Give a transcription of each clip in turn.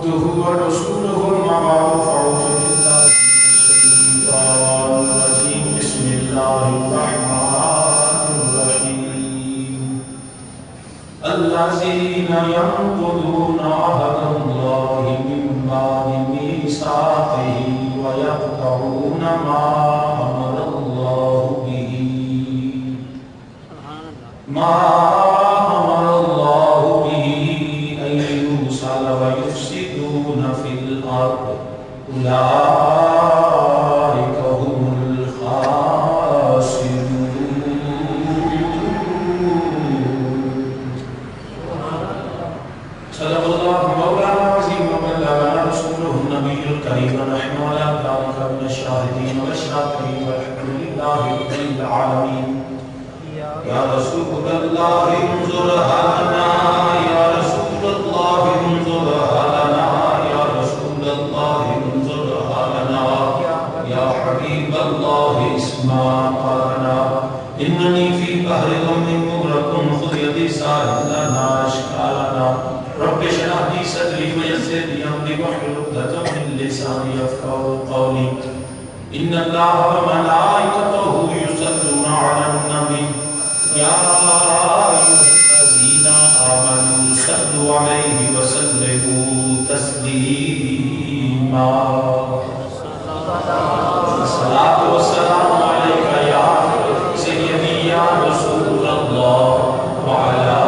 عبده ورسوله ما بعد فأعوذ بالله من الشيطان الرجيم بسم الله الرحمن الرحيم الذين ينقضون عهد الله من بعد ميثاقه ويقطعون ما أمر الله به ويفسدون في الأرض أولئك هم الخاسرون. صدق الله مولانا العظيم وبلغنا رسوله النبي الكريم ونحن على ذلك من الشاهدين والشاكرين والحمد لله رب العالمين. يا رسول الله انظر لنا يا رسول الله انظر لنا يا رسول الله انظر لنا يا حبيب الله اسمع قالنا إنني في بحر غم مغرق خذ يدي ساحل لنا أشكالنا رب اشرح لي صدري ويسر لي أمري واحلل عقدة من لساني يفقهوا قولي إن الله وملائكته يصلون على النبي يا أيها الذين آمنوا صلوا عليه وسلموا تسليما. الصلاة والسلام عليك يا سيدي يا رسول الله وعلى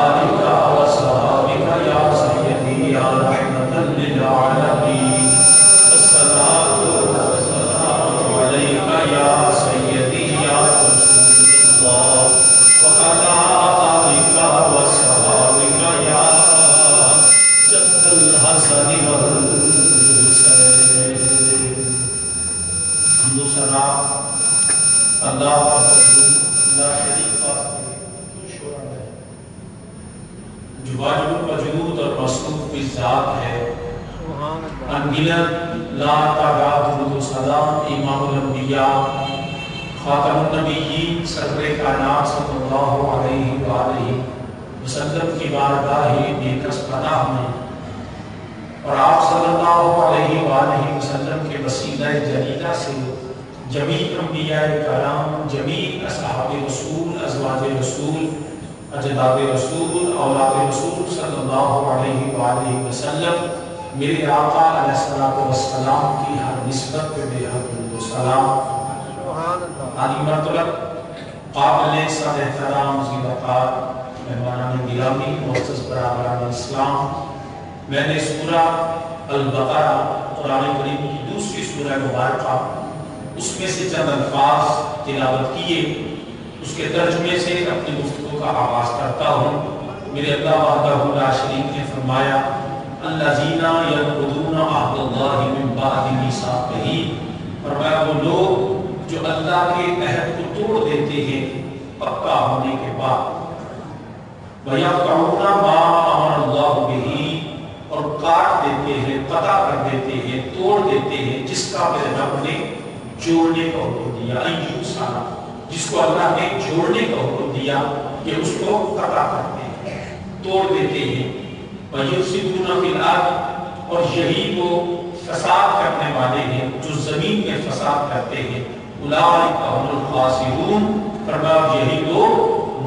آلك وصحبك يا سيدي يا رحمة للعالمين. الصلاة والسلام عليك يا سيدي يا رسول الله وعلى آلك وصحبك يا جد الحسن والحسين. حمد و ثنا اللہ لا شریک جو واجب الوجود اور مصروف کی ذات ہے، انگنت لا تعداد درود و سلام امام الانبیاء خاتم النبیین سرور کائنات صلی اللہ علیہ وآلہ وسلم کی بارگاہ نیکس پناہ میں اور آپ صلی اللہ علیہ وآلہ وسلم کے وسیلہ جلیلہ سے جمیع انبیاء کرام، جمیع اصحاب رسول، ازواج رسول، اجداد رسول، اولاد رسول صلی اللہ علیہ وآلہ وسلم میرے آقا علیہ السلام کی ہر نسبت پہ بے حد درود و سلام. عالی مرتبہ قابل صد احترام ذیوقار مہمانان گرامی معزز برادران اسلام، میں نے سورہ البقرہ قرآن کریم کی دوسری سورہ مبارکہ اس میں سے چند الفاظ تلاوت کیے، اس کے ترجمے سے اپنی گفتگو کا آغاز کرتا ہوں. میرے اللہ وحدہ لا شریک نے فرمایا الذین ینقضون عہد اللہ من بعد میثاقہ، فرمایا وہ لوگ جو اللہ کے عہد کو توڑ دیتے ہیں پکا ہونے کے بعد، وَيَقْطَعُونَ مَا أَمَرَ اللَّهُ بِهِ، اور کاٹ دیتے ہیں، قطع کر دیتے ہیں، توڑ دیتے ہیں جس کا میرے رب نے جوڑنے کا حکم دیا. ایوسانا جس کو اللہ نے جوڑنے کا حکم دیا کہ اس کو قطع کرتے ہیں، توڑ دیتے ہیں. وَيُفْسِدُونَ فِي الْأَرْضِ، اور یہی وہ فساد کرنے والے ہیں جو زمین میں فساد کرتے ہیں. اولئک هم الخاسرون، فرمایا یہی لوگ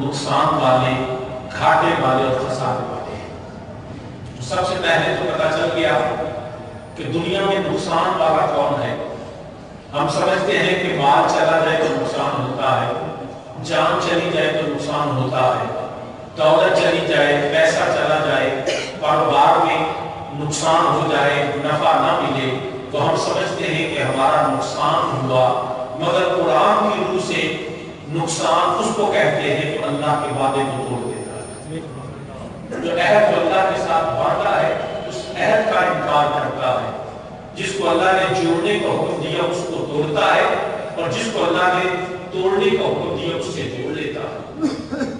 نقصان والے، گھاٹے والے اور خسارے والے ہیں. سب سے پہلے تو پتہ چل گیا کہ دنیا میں نقصان والا کون ہے. ہم سمجھتے ہیں کہ مال چلا جائے تو نقصان ہوتا ہے، جان چلی جائے تو نقصان ہوتا ہے، دولت چلی جائے، پیسہ چلا جائے، کاروبار میں نقصان ہو جائے، نفع نہ ملے تو ہم سمجھتے ہیں کہ ہمارا نقصان ہوا. مگر قرآن کی روح سے نقصان اس کو کہتے ہیں جو اللہ کے وعدے کو توڑ دیتا ہے، جو عہد جو اللہ کے ساتھ باندھا ہے اس عہد کا انکار کرتا ہے. جس کو اللہ نے جوڑنے کا حکم دیا اس کو توڑتا ہے، اور جس کو اللہ نے توڑنے کا حکم دیا اس سے جوڑ لیتا ہے.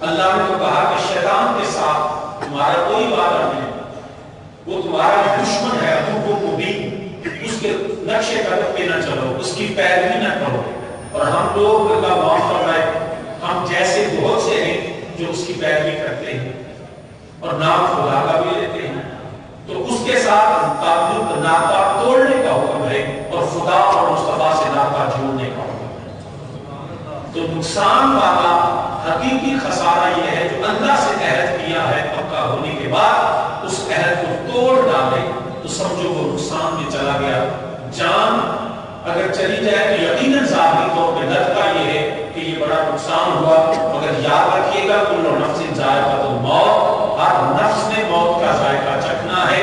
اللہ نے تو کہا کہ شیطان کے ساتھ تمہارا کوئی وعدہ نہیں، وہ تمہارا دشمن ہے، عدو مبین، اس کے نقش قدم پہ نہ چلو، اس کی پیروی نہ کرو. اور ہم لوگ اللہ معاف فرمائے ہم جیسے بہت سے ہیں جو اس کی پیروی کرتے ہیں اور نام خدا کا بھی لیتے ہیں، تو اس کے ساتھ تعلق ناطہ توڑنے کا حکم ہے اور خدا اور مصطفیٰ سے ناطہ جوڑنے کا حکم ہے۔ تو نقصان والا حقیقی خسارہ یہ ہے جو اللہ سے عہد کیا ہے پکا ہونے کے بعد اس عہد کو توڑ ڈالے تو سمجھو وہ نقصان میں چلا گیا۔ جان اگر چلی جائے تو یقیناً ظاہری طور پہ لگتا یہ ہے کہ یہ بڑا نقصان ہوا، مگر یاد رکھیے گا کل نفس ذائقۃ الموت، ہر نفس نے موت کا ذائقہ چکھنا ہے۔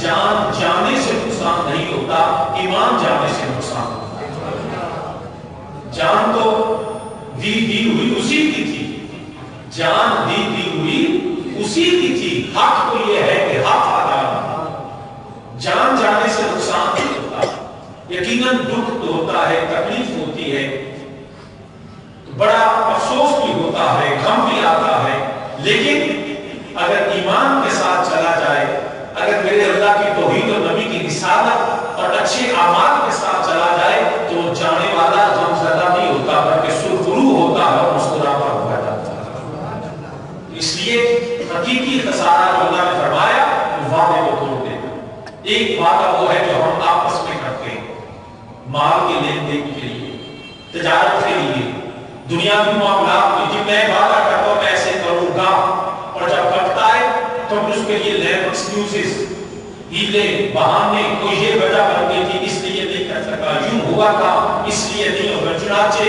جان جانے سے نقصان نہیں ہوتا، ایمان جانے سے نقصان ہوتا ہے۔ جان تو دی ہوئی اسی کی تھی، جان دی ہوئی اسی کی تھی، حق تو یہ ہے کہ حق ادا کرنا۔ جان جانے سے نقصان نہیں ہوتا، یقیناً دکھ تو ہوتا ہے، تکلیف ہوتی ہے، بڑا افسوس بھی ہوتا ہے، غم بھی آتا ہے، لیکن اگر ایمان کے ساتھ چلا جائے، اگر میرے اللہ کی توحید اور نبی کی رسالت اور اچھے اعمال کے ساتھ چلا جائے تو وہ جانے والا غم زدہ نہیں ہوتا بلکہ سرخرو ہوتا ہے اور مسکراتا ہوا جاتا ہے۔ اس لیے حقیقی خسارہ جو اللہ نے فرمایا وہ وعدے کو توڑ دینا۔ ایک وعدہ وہ ہے جو ہم آپس میں کرتے ہیں، مال کے لین دین کے لیے، تجارت کے لیے، دنیاوی معاملات میں، جب میں وعدہ کرتا ہوں میں ایسے کروں گا، اور جب کرتا ہے تو اس کے لیے لیم ایکسکیوزز، ہیلے بہانے، کوئی یہ وجہ بن گئی تھی اس لیے نہیں کر سکا، یوں ہوا تھا اس لیے نہیں ہوگا، چنانچہ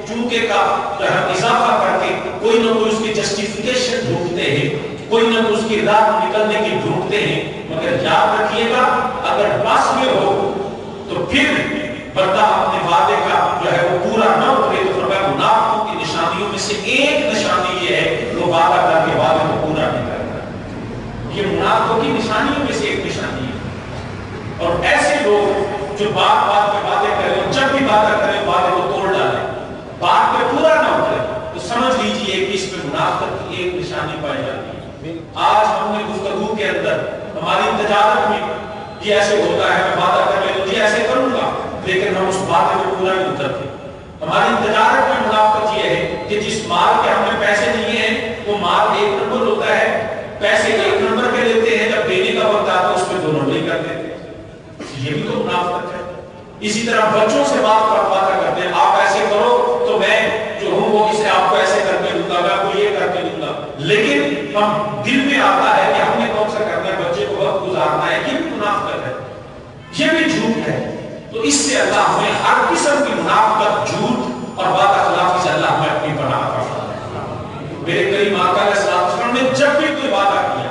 چونکہ کا ہم اضافہ کر کے کوئی نہ کوئی اس کی جسٹیفیکیشن ڈھونڈتے ہیں، کوئی نہ کوئی اس کی راہ نکلنے کی ڈھونڈتے ہیں۔ مگر یاد رکھیے گا اگر بس میں ہو تو پھر بندہ اپنے وعدے کا جو ہے وہ پورا نہ کرے تو فرمایا منافقوں کی نشانیوں میں سے ایک نشانی یہ ہے وہ وعدہ کر کے وعدے کو پورا نہیں کرتا۔ یہ منافقوں کی نشانیوں میں سے ایک نشانی ہے۔ اور ایسے لوگ جو بات بات پہ وعدے کریں، جب بھی وعدہ کریں وعدے کو توڑ ڈالیں، بات پہ پورا نہ اترے، تو سمجھ لیجیے کہ اس میں منافقت کی ایک نشانی پائی جاتی ہے۔ آج ہم نے گفتگو کے اندر ہماری تجارت میں یہ ایسے ہوتا ہے، میں وعدہ کر لوں یہ ایسے کروں گا، لیکن ہم اس وعدے میں پورا نہیں اترتے۔ ہماری تجارت میں منافقت یہ ہے کہ جس مال کے ہم نے پیسے دیے ہیں وہ مال ایک نمبر ہوتا ہے، پیسے ایک نمبر کے لیتے ہیں، جب دینے کا وقت آتا ہے اس میں 2 نمبر کر دیتے ہیں۔ یہ بھی تو منافقت ہے۔ اسی طرح بچوں سے بات پر وعدہ کرتے ہیں، آپ ایسے کرو تو میں جو ہوں وہ اسے آپ کو ایسے کر کے دوں گا، میں آپ کو یہ کر کے دوں گا، لیکن ہم دل میں آتا ہے کہ ہم نے کون سا کرنا ہے، بچے کو وقت گزارنا ہے، یہ بھی منافقت ہے، یہ بھی جھوٹ ہے۔ تو اس سے اللہ ہمیں ہر قسم کی منافقت، جھوٹ اور وعدہ خلافی سے اللہ ہمیں اپنی پناہ عطا فرمائے۔ میرے کریم آقا علیہ السلام نے جب بھی کوئی وعدہ کیا،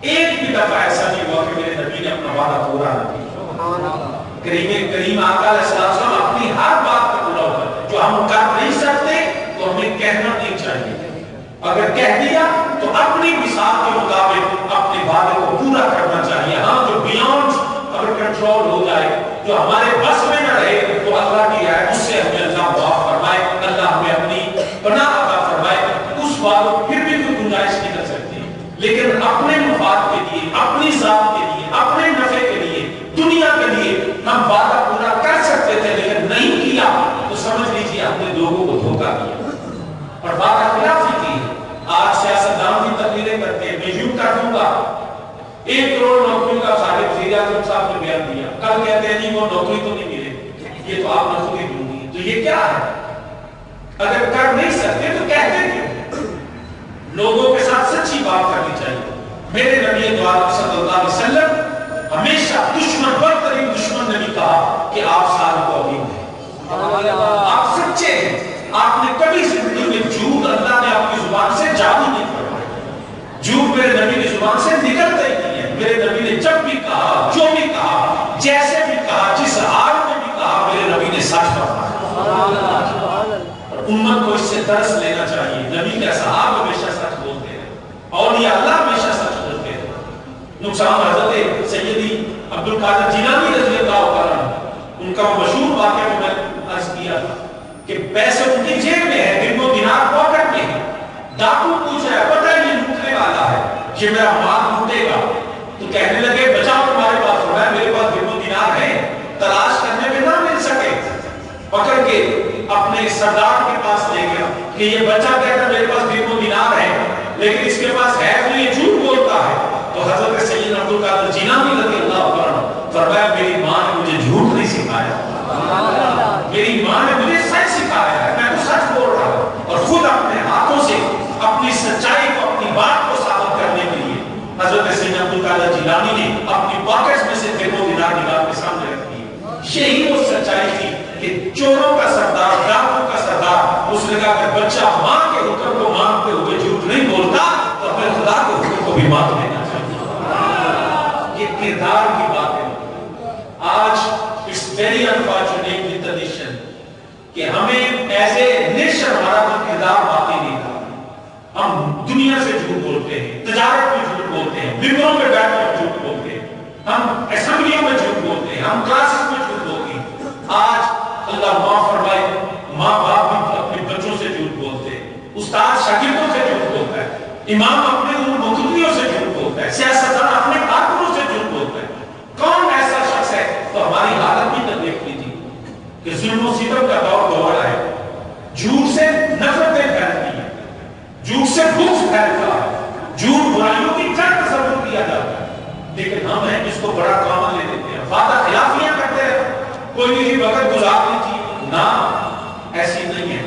ایک بھی دفعہ ایسا نہیں ہوا کہ میرے نبی نے اپنا وعدہ پورا نہ کیا۔ کریم آقا علیہ السلام اپنی ہر بات کو پورا کرتے ہیں۔ جو ہم کر نہیں سکتے تو ہمیں کہنا نہیں چاہیے، اگر کہہ دیا تو اپنی مثال کے مطابق اپنے وعدے کو پورا کرنا چاہیے۔ ہاں جو بیانڈ اگر کنٹرول ہو جائے، جو ہمارے بس میں نہ رہے، تو اللہ کی رعایت اس سے ہمیں اللہ معاف فرمائے، اللہ ہمیں اپنی پناہ عطا فرمائے۔ اس بات کو پھر بھی کوئی گنجائش نہیں کر سکتی، لیکن اپنے مفاد کے لیے، اپنی ذات کے لیے، اپنے نفع کے لیے، دنیا کے لیے ہم وعدہ پورا کر سکتے تھے لیکن نہیں کیا، تو سمجھ لیجیے ہم نے لوگوں کو دھوکہ دیا اور وعدہ خلافی کی۔ آج سیاستدان کی تقریریں کرتے ہیں، میں یوں کر دوں گا، 1 کروڑ نوکری کا صاحب وزیر اعظم صاحب نے بیان دیا، کل کہتے ہیں نہیں وہ نوکری تو نہیں ملے، یہ تو آپ نے خود ہی ڈھونڈی، تو یہ کیا ہے؟ اگر کر نہیں سکتے تو کہتے کیوں؟ لوگوں کے ساتھ سچی بات کرنی چاہیے۔ میرے نبی دو عالم صلی اللہ علیہ وسلم ہمیشہ دشمن، بدترین دشمن نے بھی کہا کہ آپ صادق و امین ہیں، آپ سچے ہیں، آپ نے کبھی زندگی میں جھوٹ اللہ نے آپ کی زبان سے جاری نہیں کروایا، جھوٹ میرے نبی کی زبان سے نکلتا ہی نہیں ہے۔ میرے نبی نے جب بھی کہا، جو بھی کہا، جیسے بھی کہا، جس حال میں بھی کہا، میرے نبی نے سچ فرمایا۔ امت کو اس سے درس لینا چاہیے۔ نبی کے صحابہ ہمیشہ سچ بولتے ہیں، اولیاء اللہ ہمیشہ سچ بولتے ہیں۔ نقصان حضرت سیدی عبدالقادر جیلانی رضی اللہ عنہ، ان کا مشہور واقعہ کو میں عرض کیا تھا کہ پیسے ان کی جیب میں ہے، 2 دینار پاکٹ میں ہے، ڈاکو پوچھا ہے، پتہ ہے یہ لوٹنے والا ہے، یہ میرا مال لوٹے گا، تو کہنے لگے بچاؤ تمہارے پاس ہونا ہے، میرے پاس 2 دینار ہے، تلاش کرنے میں نہ مل سکے، پکڑ کے اپنے سردار کے پاس لے گیا کہ یہ بچہ کہتا ہے میرے پاس 2 دینار ہے لیکن اس کے پاس ہے تو یہ جھوٹ بولتا ہے۔ تو حضرت سید عبدالقادر جیلانی نہیں سکھایا، میری ماں نے مجھے سچ سکھایا ہے، میں تو سچ بول رہا ہوں، اور خود اپنے ہاتھوں سے اپنی سچائی کو، اپنی بات کو ثابت کرنے کے لیے حضرت سیدنا عبد القادر جیلانی نے اپنی پاکٹس میں سے 2 دینار نگاہ کے سامنے رکھ دی۔ یہی وہ سچائی تھی کہ چوروں کا سردار، ڈاکوں کا سردار، اس نے کہا کہ بچہ ماں کے حکم کو مانتے ہوئے جھوٹ نہیں بولتا تو اپنے خدا کے حکم کو بھی مان لینا چاہیے۔ یہ کردار کی بات ہے۔ آج it's very unfortunate with the nation کہ ہمیں ایسے نیشن ہمارا کوئی کردار باقی نہیں تھا۔ ہم دنیا سے جھوٹ بولتے ہیں، تجارت میں جھوٹ بولتے ہیں، ممبروں میں بیٹھ کر جھوٹ بولتے ہیں، ہم اسمبلیوں میں جھوٹ بولتے ہیں، ہم کلاسز میں جھوٹ بولتے ہیں۔ آج اللہ معاف فرمائے، ماں باپ بھی اپنے بچوں سے جھوٹ بولتے ہیں، استاد شاگردوں سے جھوٹ بولتا ہے، امام اپنے ان مقتدیوں سے جھوٹ بولتا ہے، سیاستدان اپنے کارکنوں سے جھوٹ بولتا ہے۔ کون ایسا شخص ہے؟ تو ہماری حالت بھی تو دیکھ لیجیے کہ ظلم و ستم کا دور دوڑا ہے، جھوٹ سے نفرتیں پھیلتی ہیں، جھوٹ سے بغض پھیلتا ہے، جھوٹ برائیوں کی جڑ تصور کیا جاتا ہے، لیکن ہم ہیں جس کو بڑا کام لے لیتے ہیں، وعدہ خلافیاں کرتے ہیں، کوئی نہیں وقت گزار لیجیے، نہ ایسی نہیں ہے۔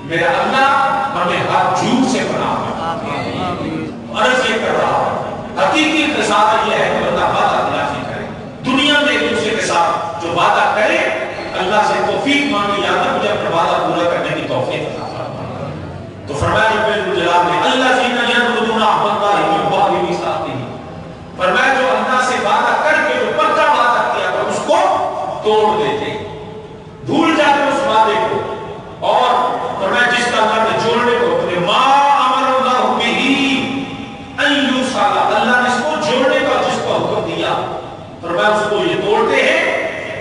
میرا اللہ ہمیں ہر جھوٹ سے پناہ دے۔ عرض یہ کر رہا ہے حقیقی اقتصاد یہ ہے کہ بندہ وعدہ خلافی کرے، دنیا میں ایک دوسرے کے ساتھ جو وعدہ کرے اللہ سے توفیق مانگی جاتا ہے مجھے اپنا وعدہ پورا کرنے کی توفیق عطا فرما۔ تو فرمایا رب الجلال نے الذین ینقضون عہد اللہ من بعد میثاقہ، فرمایا جو اللہ سے وعدہ کر کے جو پکا وعدہ کیا تھا اس کو توڑ دیتے، بھول جاتے اس وعدے کو، اور فرمایا جس کا اللہ نے جوڑنے کو اپنے ما امر اللہ بہ ان یوصل، اللہ نے اس کو جوڑنے کا جس کو حکم دیا فرمایا اس کو یہ توڑتے ہیں،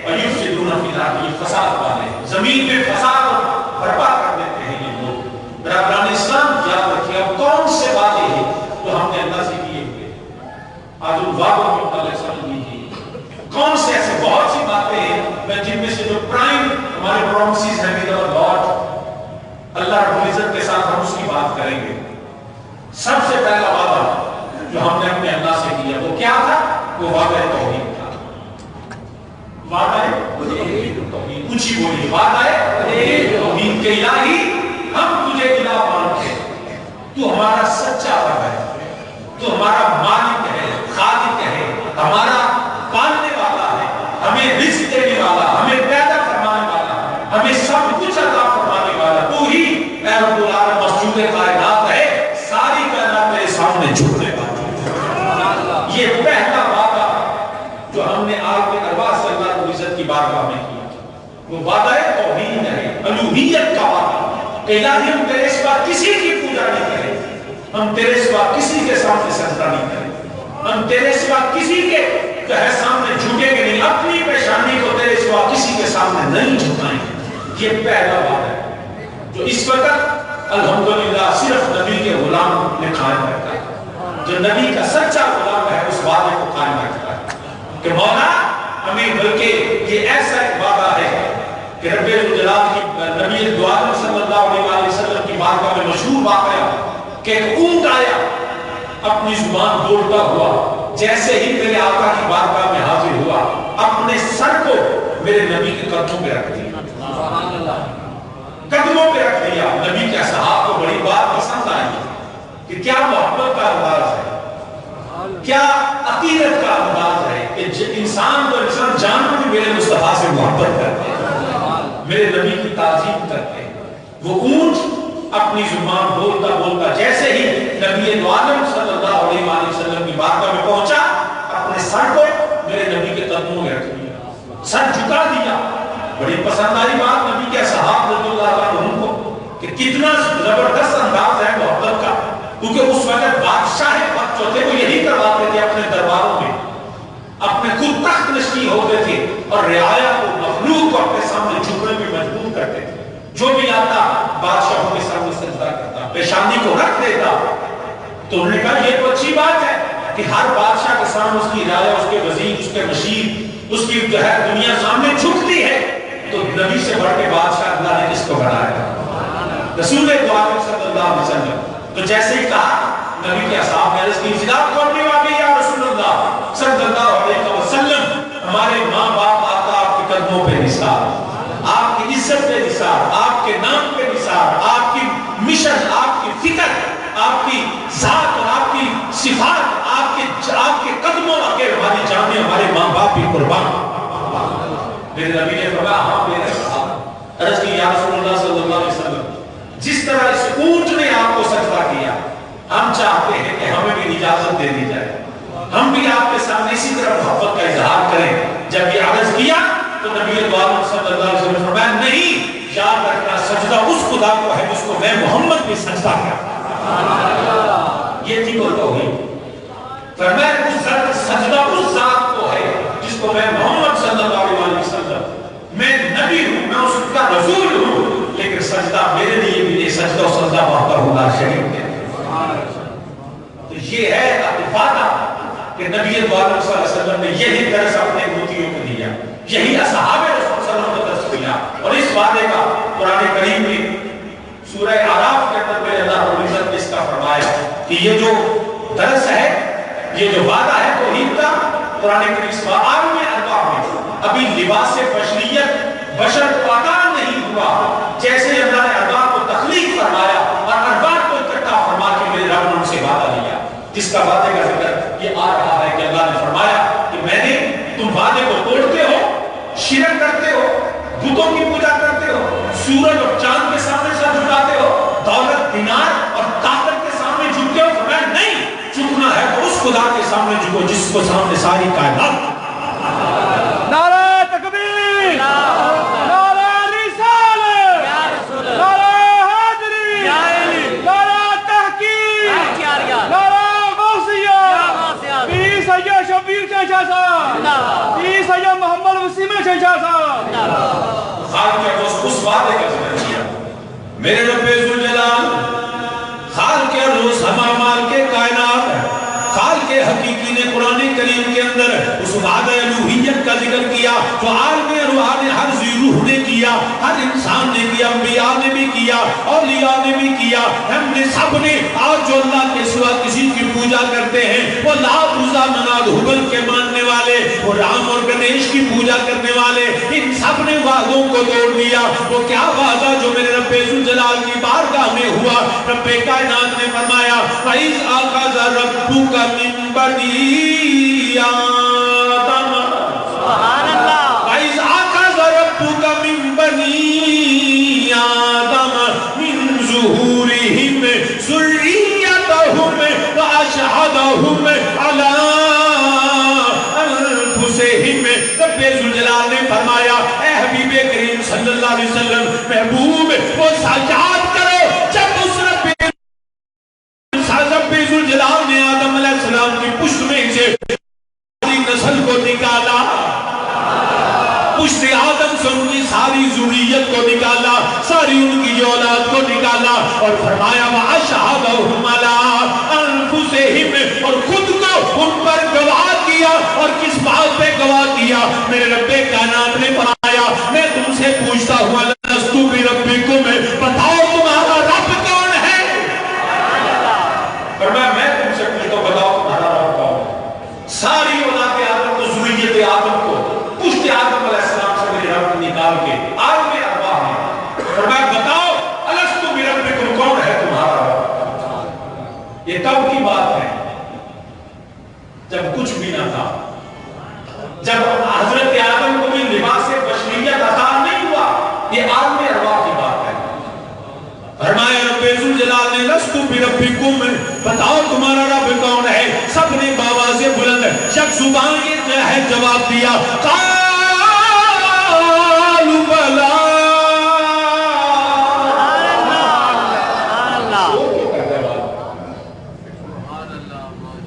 وَيُفْسِدُونَ فِي الْأَرْضِ، یہ فساد والے زمین میں فساد برپا کر دیتے ہیں یہ لوگ۔ برادران اسلام یاد رکھیے اب کون سے وعدے ہیں جو ہم نے اللہ سے کیے ہوئے، آج الوعدوں کے متعلق سمجھ لیجیے کون سے ایسے بہت سی باتیں ہیں، میں جن میں سے جو پرائم ہمارے پرومسز ہیں ود آور گاڈ، اللہ رب العزت کے ساتھ ہم اس کی بات کریں گے۔ سب سے پہلا وعدہ جو ہم نے اپنے اللہ سے کیا وہ کیا تھا؟ وہ وعدہ توحید تھا۔ وعدہ توحید، اونچی بولیے، وعدہ توحید کہ الہی ہم تجھے الہ مانتے ہیں، تو ہمارا سچا رب ہے، تو ہمارا مالک ہے، خالق ہے، ہمارا پالنے والا ہے، ہمیں رزق دینے والا، ہمیں پیدا فرمانے والا، ہمیں سب کچھ عطا فرمانے والا، تو ہی اے رب العالمین مسجود کائنات ہے، ساری کائنات میرے سامنے جھکنے والی ہے۔ یہ پہلا وعدہ جو ہم نے آپ کے ارواح سے اللہ رب العزت کی بارگاہ میں کیا، وہ وعدہ توحید ہے، الوہیت کا وعدہ کہ الہی ہم تیرے سوا کسی کی پوجا نہیں کریں، ہم تیرے سوا کسی کے سامنے سجدہ نہیں کریں، ہم تیرے سوا کسی کے سامنے جھکیں گے نہیں، اپنی پیشانی کو تیرے سوا کسی کے سامنے نہیں جھکائیں گے۔ یہ پہلا وعدہ ہے جو اس وقت الحمدللہ صرف نبی کے غلام نے قائم رکھا ہے، جو نبی کا سچا غلام ہے اس وعدے کو قائم رکھتا ہے کہ مولا ہمیں، بلکہ یہ ایسا ایک وعدہ ہے کہ رب الجلال کی نبی دو عالم صلی اللہ علیہ وسلم کی بارگاہ میں مشہور واقعہ کہ ایک اونٹ آیا اپنی زبان بولتا ہوا، جیسے ہی میرے آقا کی بارگاہ میں حاضر ہوا اپنے سر کو میرے نبی کے قدموں پہ رکھ دیا، قدموں پہ رکھ دیا۔ نبی کے اصحاب کو بڑی بات پسند آئی کہ کیا محبت کا انداز ہے، کیا عقیدت کا انداز ہے کہ انسان تو انسان جانور بھی میرے مصطفیٰ سے محبت کرتے ہیں، میرے نبی کی تعظیم کرتے ہیں۔ وہ اونٹ اپنی زبان بولتا بولتا جیسے ہی نبی دو عالم صلی اللہ علیہ وسلم کی بارگاہ میں پہنچا اپنے سر کو میرے نبی کے قدموں میں رکھ دیا، سر جھکا دیا۔ بڑی پسند آئی بات نبی کے صحابہ رضی اللہ عنہ کو کہ کتنا زبردست انداز ہے محبت کا، کیونکہ اس وقت بادشاہ وقت جو تھے وہ یہی کرواتے تھے اپنے درباروں میں، اپنے خود تخت نشین ہوتے تھے اور رعایا کو، مخلوق کو اپنے سامنے جھکنے میں مجبور کرتے تھے۔ جو بھی آتا بادشاہوں کے سامنے سجدہ کرتا، پیشانی کو رکھ دیتا۔ تو انہوں نے کہا یہ تو اچھی بات ہے کہ ہر بادشاہ کے سامنے اس کی رعایا، اس کے وزیر، اس کے مشیر، اس کی جو ہے دنیا سامنے جھکتی ہے، تو نبی سے بڑھ کے بادشاہ اللہ نے کس کو بنایا؟ رسول دو عالم صلی اللہ علیہ وسلم۔ تو جیسے ہی کہا نبی کے اصحاب نے عرض کی اجازت کرنے والی یا رسول اللہ صلی اللہ علیہ وسلم، ہمارے ماں باپ آقا آپ کے قدموں پہ نثار، آپ کی عزت پہ نثار، آپ کے نام پہ نثار، آپ کی مشن، آپ کی فکر، آپ کی ذات اور آپ کی صفات، آپ کے قدموں کے ہماری جانیں، ہمارے ماں باپ بھی قربان۔ میرے نبی نے فرمایا ہاں میرے صاحب، عرض کی یا رسول اللہ صلی اللہ علیہ وسلم جس طرح اس اونٹ نے آپ کو سجدہ کیا، ہم چاہتے ہیں کہ ہمیں بھی اجازت دے دی جائے، ہم بھی آپ کے سامنے اسی طرح محبت کا اظہار کریں۔ جب یہ عرض کیا تو نبی اکرم صلی اللہ علیہ وسلم فرمایا نہیں، یاد رکھنا سجدہ اس خدا کو ہے جس کو میں محمد بھی سجدہ کرتا۔ یہ تھی بات ہوگی، فرمایا سجدہ اس ذات کو ہے جس کو میں محمد صلی اللہ علیہ وسلم، میں نبی ہوں، میں اس کا رسول ہوں، لیکن سجدہ میرے لیے بھی نہیں، سجدہ و سجدہ وہاں پر ہوگا شریف ہے۔ تو یہ ہے افادہ کہ نبی صلی اللہ علیہ وسلم نے یہی درس اپنے امتیوں کو دیا، یہی اصحاب رسول صلی اللہ علیہ وسلم کو درس دیا، اور اس وعدے کا قرآن کریم میں سورہ اعراف کے اندر میں اللہ رب العزت نے اس کا فرمایا کہ یہ جو درس ہے، یہ جو وعدہ ہے توحید کا، قرآن کریم اس عالم ارواح میں ابھی لباس بشریت بشر کو عطا نہیں ہوا، جیسے اللہ نے ارواح کو تخلیق فرمایا اور ارواح کو اکٹھا فرما کے میرے رب نے ان سے وعدہ لیا، جس کا وعدے کا ذکر یہ آ رہا ہے کہ اللہ نے فرمایا کہ میں نے تم وعدے کو توڑتے ہو، شرک کرتے ہو، بتوں کی پوجا کرتے ہو، سورج اور چاند کے سامنے سر جھکاتے ہو، دولت دینار اور طاقت کے سامنے جھکتے ہو، فرمایا نہیں، جھکنا ہے تو اس خدا کے سامنے جھکو جس کو سامنے ساری کائنات۔ نعرہ تکبیر، نعرہ رسالت، نعرہ حیدری، نعرہ تحقیق، نعرہ غوثیہ، پیر سید شبیر چچا صاحب، پیر سید محمد وسیم چچا صاحب۔ خالق کے اس وعدے کا ذکر کیا، میرے رب ذوالجلال خالق کے روز ہمامال کے کائنات ہے، خالق حقیقی نے قرآن کریم کے اندر اس وعدہ الوہیت کا ذکر کیا جو عالم ارواح نے ہر ذی روح نے کیا، ہر انسان نے کیا، انبیاء نے بھی کیا، اولیاء نے بھی کیا، ہم نے سب نے۔ آج جو اللہ کے سوا کسی کی پوجا کرتے ہیں وہ لات عزا منات ہبل کے ماننے والے، وہ رام اور گنیش کی پوجا کرنے والے، ان سب نے وعدوں کو توڑ دیا۔ وہ کیا وعدہ جو میرے رب ذوالجلال کی بارگاہ میں ہوا، رب کائنات نے فرمایا فَإِذْ أَخَذَ رَبُّكَ مِن بَنِي آدَمَ، سبحان اللہ، فَإِذْ أَخَذَ رَبُّكَ مِن بَنِي آدَمَ مِن ظُهُورِهِمْ ذُرِّيَّتَهُمْ وَأَشْهَدَهُمْ عَلَىٰ أَنفُسِهِمْ۔ رب ذوالجلال نے فرمایا اے حبیب کریم صلی اللہ علیہ وسلم، محبوب وہ یاد کرو جب اس رب ذوالجلال نے آدم علیہ السلام کی پشت میں سے نسل کو نکالا، پشت آدم سے ان کی ساری ذریت کو نکالا، ساری ان کی اولاد کو نکالا، اور فرمایا وَأَشْهَدَهُمْ عَلَىٰ أَنفُسِهِمْ، اور خود کو ان پر گواہ کیا۔ اور کس بات پہ گواہ کیا؟ میرے رب کائنات نے فرمایا میں تم سے پوچھتا ہوں لَسْتُ بِرَبِّكُمْ، بتاؤ تمہارا رب کون ہے؟ فرمایا میں تم سے پوچھتا ہوں بتاؤ تمہارا رب کون ہے؟ ساری اولاد آدم کو، ذریت آدم کو پشت آدم علیہ السلام سے میرے رب نے نکال کے عالم ارواح میں فرمایا بتاؤ الستُ بربکم، کون ہے تمہارا رب؟ یہ کب کی بات ہے؟ جب کچھ بھی نہ تھا، جب حضرت آدم کو بھی لباس بشریت عطا نہیں ہوا، یہ عالم ارواح کی بات ہے۔ فرمایا رب ذوالجلال نے لست بربکم، بتاؤ تمہارا رب کون ہے؟ سب نے باواز بلند یک زبان یہ ہے جواب دیا، قالوا بلا۔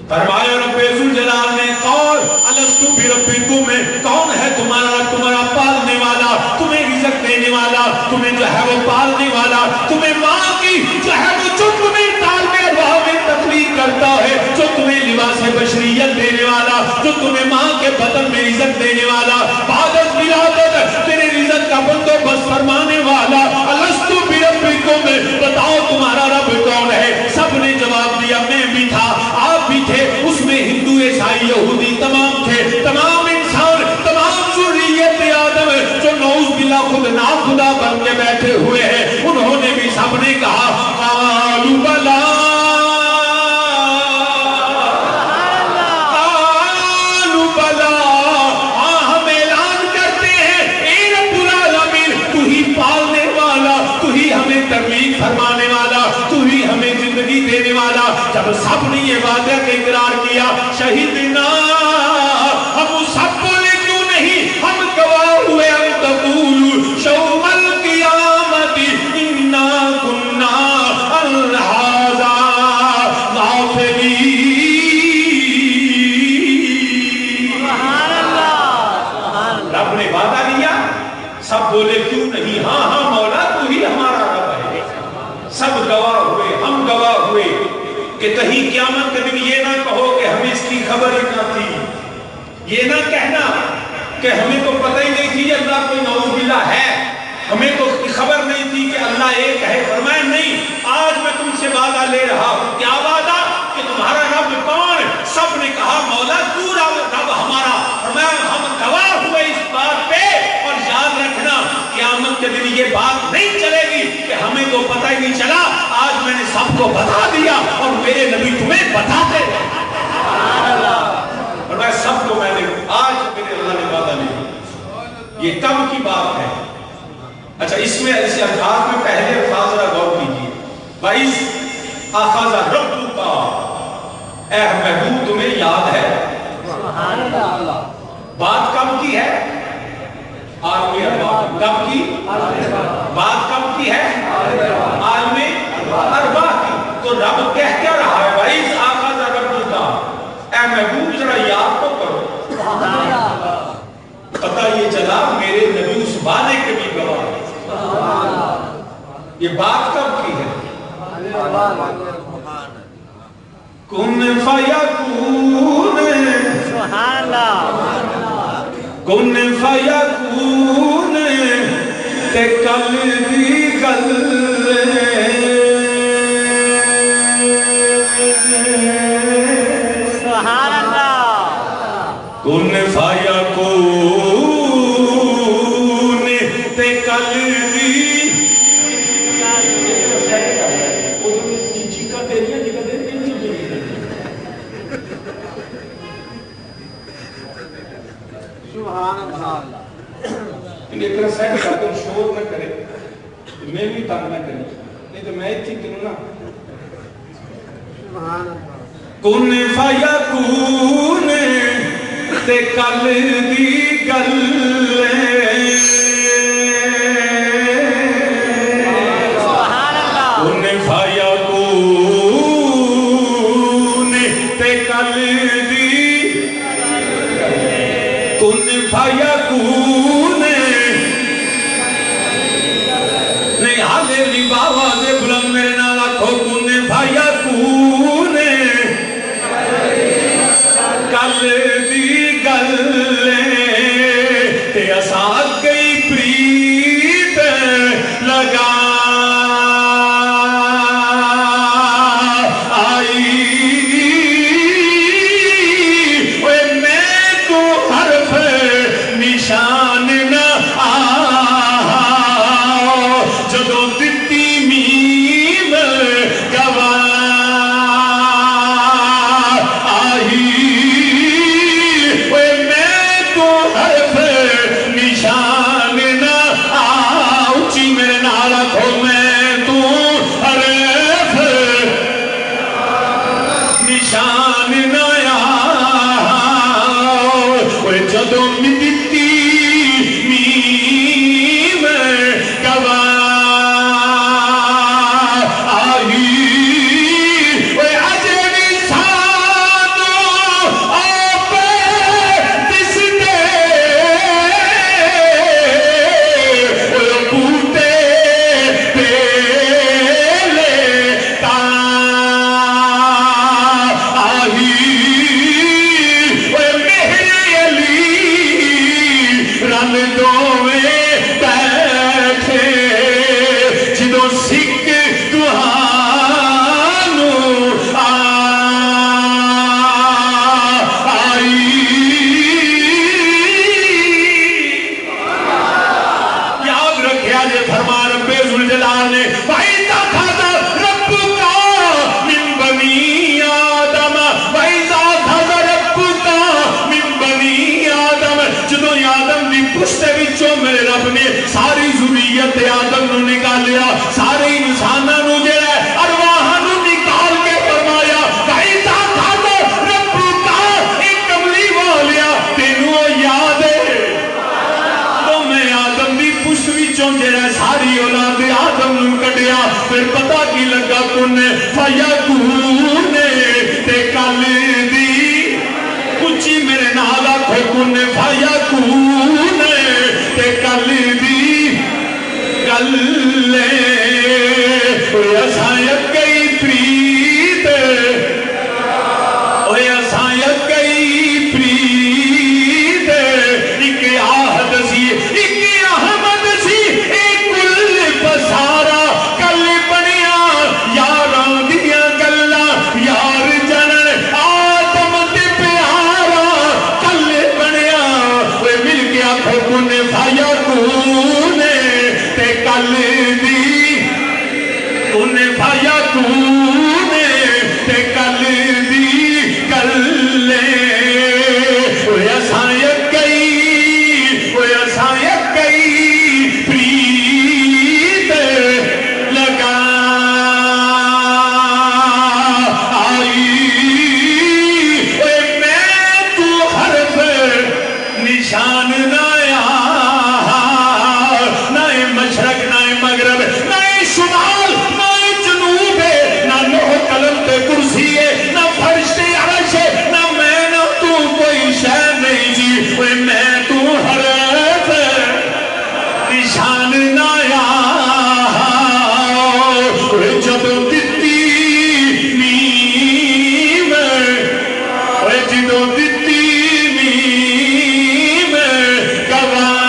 فرمایا رب ذوالجلال نے قال الستُ بربکم، کون ہے تمہارا رب؟ تمہارا پالنے والا، تمہیں رزق دینے والا، تمہیں جو ہے وہ پالنے والا، تمہیں ماں کی جو ہے وہ جو تمہیں تالب ارواح میں تخلیق کرتا ہے، جو تمہیں لباس بشریت دینے والا، جو تمہیں ماں کے بدن میں رزق دینے والا، بعد از ولادت تیرے رزق کا بندوبست فرمانے والا، الستُ بربکم، بتاؤ تمہارا رب کون ہے؟ سب نے جواب دیا میں بھی تھا، آپ بھی تھے، اس میں ہندو عیسائی یہودی تمام تھے، تمام انسان، تمام ذریت آدم بن کے بیٹھے ہوئے ہیں، انہوں نے بھی سب نے کہا قالوا بلا قالوا بلا، ہم اعلان کرتے ہیں اے رب العالمین، تو ہی پالنے والا، تو ہی ہمیں تربیت فرمانے والا، تو ہی ہمیں زندگی دینے والا۔ جب سب نے یہ وعدہ کا اقرار کیا، شہیدنا، ہم سب بولے کیوں نہیں، ہم گواہ ہوئے ان تقولوا یوم القیامت انا کنا عن ھذا غافلین۔ سبحان اللہ، رب نے وعدہ دیا، سب بولے کیوں نہیں، ہاں ہاں مولا تو ہی ہمارا رب ہے۔ سب گواہ ہوئے، ہم گواہ ہوئے کہ کہیں قیامت کے دن یہ نہ کہو کہ ہمیں اس کی خبر ہی نہ تھی، یہ نہ کہنا کہ ہمیں تو پتہ ہی نہیں تھی اللہ کوئی نعوذ باللہ ہے، ہمیں تو خبر نہیں تھی کہ اللہ ایک ہے۔ فرمایا نہیں، آج میں تم سے وعدہ لے رہا ہوں۔ کیا وعدہ؟ کہ تمہارا رب کون؟ سب نے کہا مولا تو رب ہمارا۔ فرمایا ہم گواہ ہوئے اس بات پہ، اور یاد رکھنا قیامت کے دن یہ بات نہیں چلے گی کہ ہمیں تو پتہ ہی نہیں چلا، آج میں نے سب کو بتا دیا اور میرے نبی تمہیں بتاتے رہے۔ اور میں سب کو میں نے آج میرے اللہ نے وعدہ نہیں، یہ کب کی بات ہے؟ اچھا اس میں اس الفاظ میں پہلے الفاظ ذرا غور کیجیے، وَإِذْ أَخَذَ رَبُّكَ، اے محبوب تمہیں یاد ہے؟ سبحان اللہ، بات کب کی ہے؟ عالم ارواح۔ کب کی بات؟ کب کی ہے؟ عالم ارواح کی۔ تو رب کہہ کیا رہا ہے؟ وَإِذْ أَخَذَ رَبُّكَ، اے محبوب ذرا یاد تو کرو۔ پتہ یہ چلا میرے نبی اس وعدے کے بھی گواہ ہیں۔ یہ بات کب کی ہے؟ کن فیکون، سبحان اللہ، کن فیکون تے کل دی گل سبحان اللہ، کن فیکون تے کل دی ایک طرح سیٹ کر دو، شور نہ کرے، میں بھی تنگ نہ کریں، نہیں تو میں تھی کروں نا۔ کن فیکون تے کل دی گل سبحان اللہ، کن فیکون تے کل دی، کن فیکون نہیں حالے بھی بابا دے بلند میرے نال آکھو کن فیکون کل دی گل تے اساں گئی پریت لگا آئی اوے میں تو حرف نشان نہ آ جدوں دتی فرما رب ذوالجلال نے وَإِذَا أَخَذَ رَبُّكَ مِن بَنِي آدَمَ وَإِذَا أَخَذَ رَبُّكَ مِن بَنِي آدَمَ جدوں آدم دی پشت وچوں میرے رب نے ساری ذریت آدم نو نکالیا سارے انساناں نو جڑا ارواحاں نو نکال کے فرمایا وَإِذَا أَخَذَ رَبُّكَ ایک کملی والیا تینوں یاد ہے تو میں آدم دی پشت وچوں جڑا ساری اولاد آدم نو کڈیا پھر پتہ کی لگا کن فیکون تے کل دی اچھی میرے نال آکھو کن فیکون تے کل دی گل اوے اساں یکئی پریت اوے اساں یکئی پریت ایک آہد سی ایک احمد سی ایک کل بسارا کل بنیا یاراں دیاں گلاں یار جنن آدم تے پیارا کل بنیا اوے مل کے آکھو کن فیکون تے کل دی کن فیکون تے کل دی کل اوے اساں یکئی پریت لگا آئی اوے میں تو حرف نشان نہ نہ مشرق نہ مغرب نہ شمال نہ جنوب نہ لوح قلم تے کرسی نہ فرش تے عرش نہ میں نہ تو کوئی شے نہیں جی اوے میں تو حرف نشان نہ جب دتی نیم جدو دتی نیم گواہ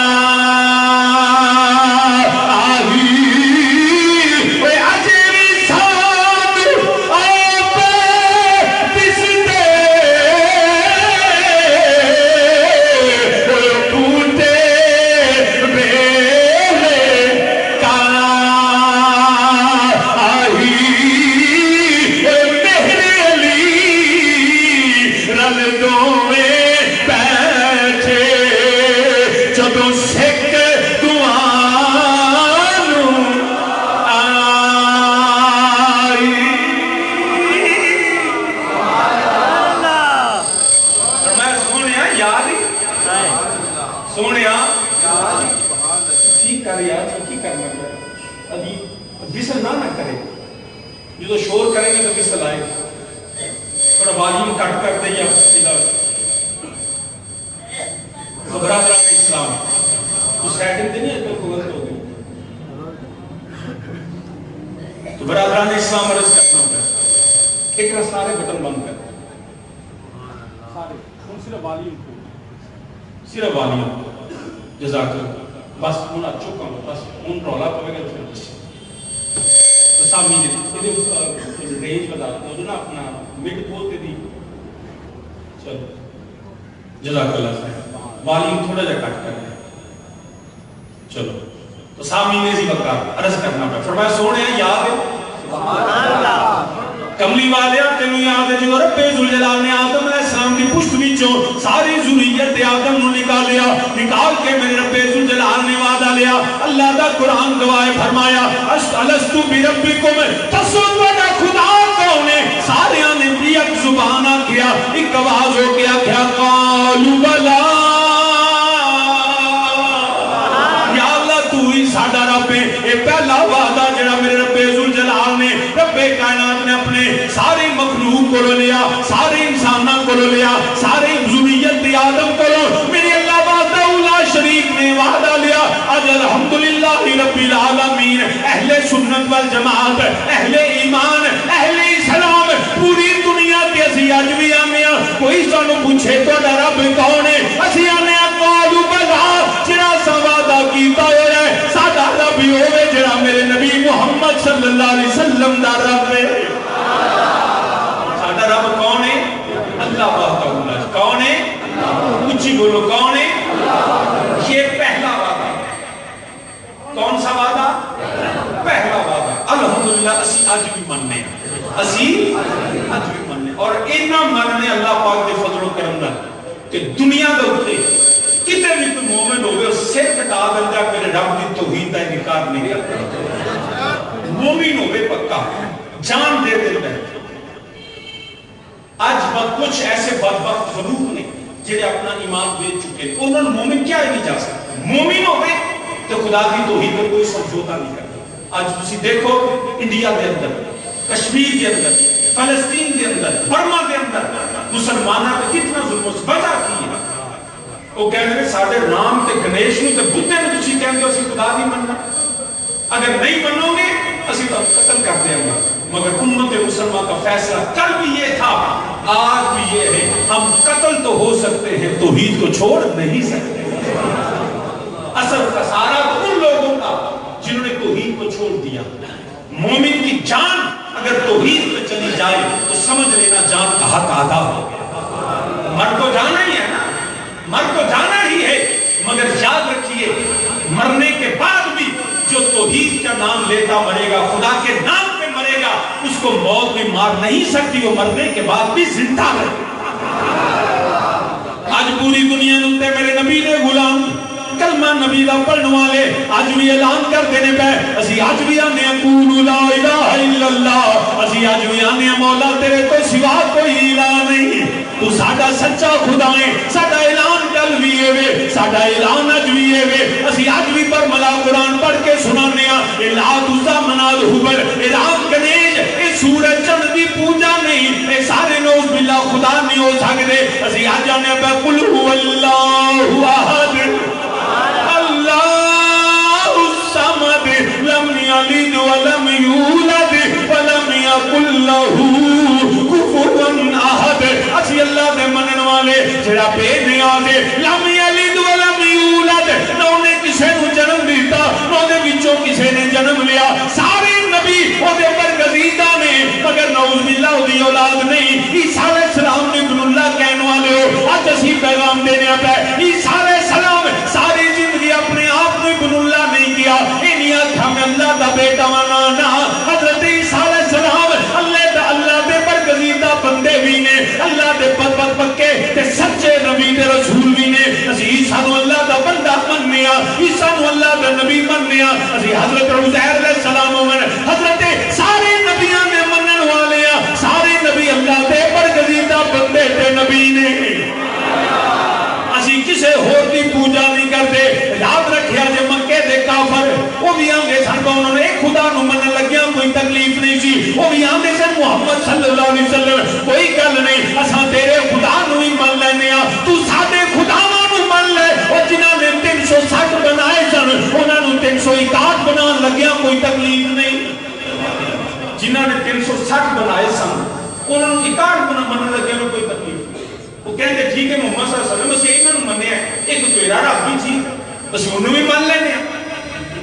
جو شور کریں گے تو کس طرح آئے تھوڑا والیوم کٹ کر دیں یا تو برادران اسلام تو سیٹنگ دیں نہیں تو غلط ہو گئی تو برادران اسلام عرض کرنا ہوتا ہے ایک رہا سارے بٹن بند کر سارے ان صرف والیوم جزاک اللہ بس ان اچھو کم بس ان رولا پوے گا پھر تو سامنے یہ رینج بتا دو نا اپنا مڈ بولتے دی چلو جزاک اللہ صاحب والیوم تھوڑا جا کٹ کر چلو تو سامنے نے وقت عرض کرنا پڑا فرمایا سونے یاد ہے کملی والیا تینوں یاد ہے جو رب ذوالجلال نے آدم علیہ السلام کی پشت وچوں ساری ذریت آدم نو نکالیا نکال کے میرے رب ذوالجلال نے وعدہ لیا اللہ دا قرآن گواہ فرمایا الستو بربکم تسود وڈا خدا کون ہے سارے نے بھی ایک زبان کیا ایک آواز ہو کے آکھیا قالوا بلا یا اللہ تو ہی ساڈا رب ہے یہ پہلا وعدہ جڑا میرے رب ذوالجلال نے رب کائنات نے اپنے ساری مخلوق کو لیا سارے انسانوں کو لیا سارے ذریت آدم کو میرے اللہ وحدہ لا شریک نے وعدہ لیا اج الحمدللہ رب العالمین اہل سنت والجماعت اہل ایمان اہل اسلام پوری دنیا کے اسی اج بھی آنے کوئی سانو پوچھے تو رب کون ہے اسی آنے قالوا بلا جڑا سا وعدہ کیتا ہوا ہے ساڈا رب ہی ہوے جڑا میرے نبی محمد صلی اللہ علیہ وسلم دا رب ہے ساڈا رب کون ہے اللہ وحدہ کون ہے اونچی بولو کون ہے یہ پہلا وعدہ کون سا وعدہ الحمدللہ اسی اج بھی مننے اسی اج بھی مننے اور اینا مننے اللہ پاک دے فضل و کرم دا کہ دنیا دے اوتے کتے بھی کوئی مومن ہوئے اور سر کٹا دندا میرے رب دی توحید دا انکار نہیں کرتا مومن ہوئے پکا جان دے دے آج وقت کچھ ایسے بدبخت فلوق نے جنہیں اپنا ایمان بیچ چکے ہیں انہوں نے مومن کیا ہی نہیں جا سکتے مومن ہوئے تو خدا کی توحید پر کوئی سمجھوتا نہیں کرتا آج تسی دیکھو انڈیا کے اندر کشمیر کے اندر فلسطین کے اندر برما کے اندر مسلمانہ کا کتنا ظلم اس وجہ کی ہے وہ کہنے ہیں ساڑھے رام تے گنیش نے تے بدھے نے تسی کہنے ہیں اسی خدا نہیں مننا اگر نہیں منو گے اسی تو قتل کر دیں گے مگر امت مسلمہ کا فیصلہ کل بھی یہ تھا آج بھی یہ ہے ہم قتل تو ہو سکتے ہیں توحید کو چھوڑ نہیں سکتے اصل خسارہ تو ان لوگوں کا جنہوں نے توحید کو چھوڑ دیا مومن کی جان اگر توحید پہ چلی جائے تو سمجھ لینا جان کا حق آدھا ہو گیا مر تو جانا ہی ہے نا مر تو جانا ہی ہے مگر یاد رکھیے مرنے کے بعد بھی جو توحید کا نام لیتا مرے گا خدا کے نام پہ مرے گا اس کو موت بھی مار نہیں سکتی وہ مرنے کے بعد بھی زندہ رہے آج پوری دنیا نے میرے نبی نے غلام کلمہ نبی دا پڑھنے والے آج بھی اعلان کر دینے پہ اسی آج بھی آنے قولوا لا الہ الا اللہ اسی آج بھی آنے مولا تیرے تو سوا کوئی الہ نہیں تو ساڑھا سچا خدا ہے ساڑھا اعلان کل بھی ہے ساڑھا اعلان اج بھی ہے اسی آج بھی پر ملا قرآن پڑھ کے سنانے الہ دوسا مناد حبل الہ گنیج اے سورج چند دی پوجا نہیں اے سارے نوز باللہ خدا نہیں ہو سکتے اسی آج آنے پہ قل هو اللہ احد اللہ الصمد لم یلد ولم یولد ولم یکن لہ کفوا احد اسی اللہ دے منن والے جڑا بے نیاز ہے لم یلد ولم یولد نہ انہیں کسے نو جنم دیتا نہ انہیں بچوں کسے نے جنم لیا سارے نبی وہ دے برگزیدہ نے مگر نعوذ باللہ دی اولاد نہیں عیسیٰ علیہ السلام نے ابن اللہ کہنے والے ہو آج اسی پیغام دینے پہ عیسیٰ علیہ السلام ساری زندگی اپنے آپ نے ابن اللہ نہیں کیا انہی آتھا میں اللہ دا بیٹا منانا حضرت عیسیٰ علیہ السلام اللہ دے برگزیدہ بندے بھی نے اللہ دے پت پکے تے سچے نبی تے رسول بھی نے اسی عیسیٰ نو اللہ دا بندہ مننیا عیسیٰ نو اللہ دا نبی مننیا اسی حضرت عزیر علیہ السلام حضرت سارے نبیان نے منن والے سارے نبی اللہ دے برگزیدہ بندے تے نبی نے اسی کسے ہور دی پوجا نہیں کرتے یاد رکھیا جے مکے دے کافر وہ بھی آنگے سن کو انہوں نے ایک خدا نو منن لگیا کوئی تکلیف نہیں سی وہ بھی آنگے سن محمد صلی اللہ علیہ وسلم کوئی گل نہیں اساں تیرے خدا نو ہی من لینے تو ساڈے خداواں نو من لے اور جنہاں نے 360 بنائے سن انہاں نو 361 بنان لگیا کوئی تکلیف نہیں جنہاں نے 360 بنائے سن انہاں نو 61 بنان لگیا کوئی تکلیف وہ کہتے ٹھیک ہے محمد صلی اللہ علیہ وسلم اسی انہوں نے مننے ہیں ایک تیرا رب بھی تھی بس انہوں بھی مان لینے ہیں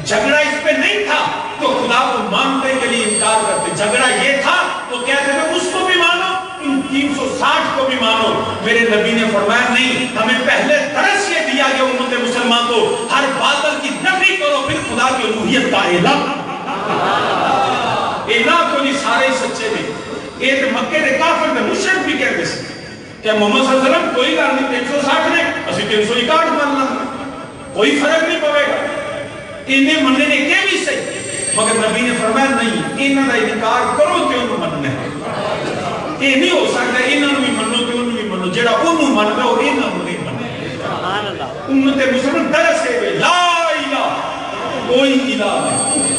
جھگڑا اس پہ نہیں تھا تو خدا کو ماننے کے لیے انکار کرتے جھگڑا یہ تھا تو کہتے ہیں اس کو بھی مانو ان 360 کو بھی مانو میرے نبی نے فرمایا نہیں ہمیں پہلے درس یہ دیا گیا امت مسلمان کو ہر باطل کی نفی کرو پھر خدا کی الوہیت کا اعلان کو نہیں سارے سچے میں ایک مکے نے کافر نے مشرک بھی کہتے ہیں کہ محمد صلی اللہ علیہ وسلم کوئی گل نہیں 360 نے اسی 361 ماننا کوئی فرق نہیں پوے گا انہیں مننے نے کہ بھی صحیح مگر نبی نے فرمایا نہیں انہاں دا انکار کرو کہ انہوں مننا ہے یہ نہیں ہو سکتا انہاں بھی منو کہ انہوں بھی منو جڑا انہوں مننا اور انہاں نہیں مننا امت مسلمان درس ہے لا الہ کوئی الہ نہیں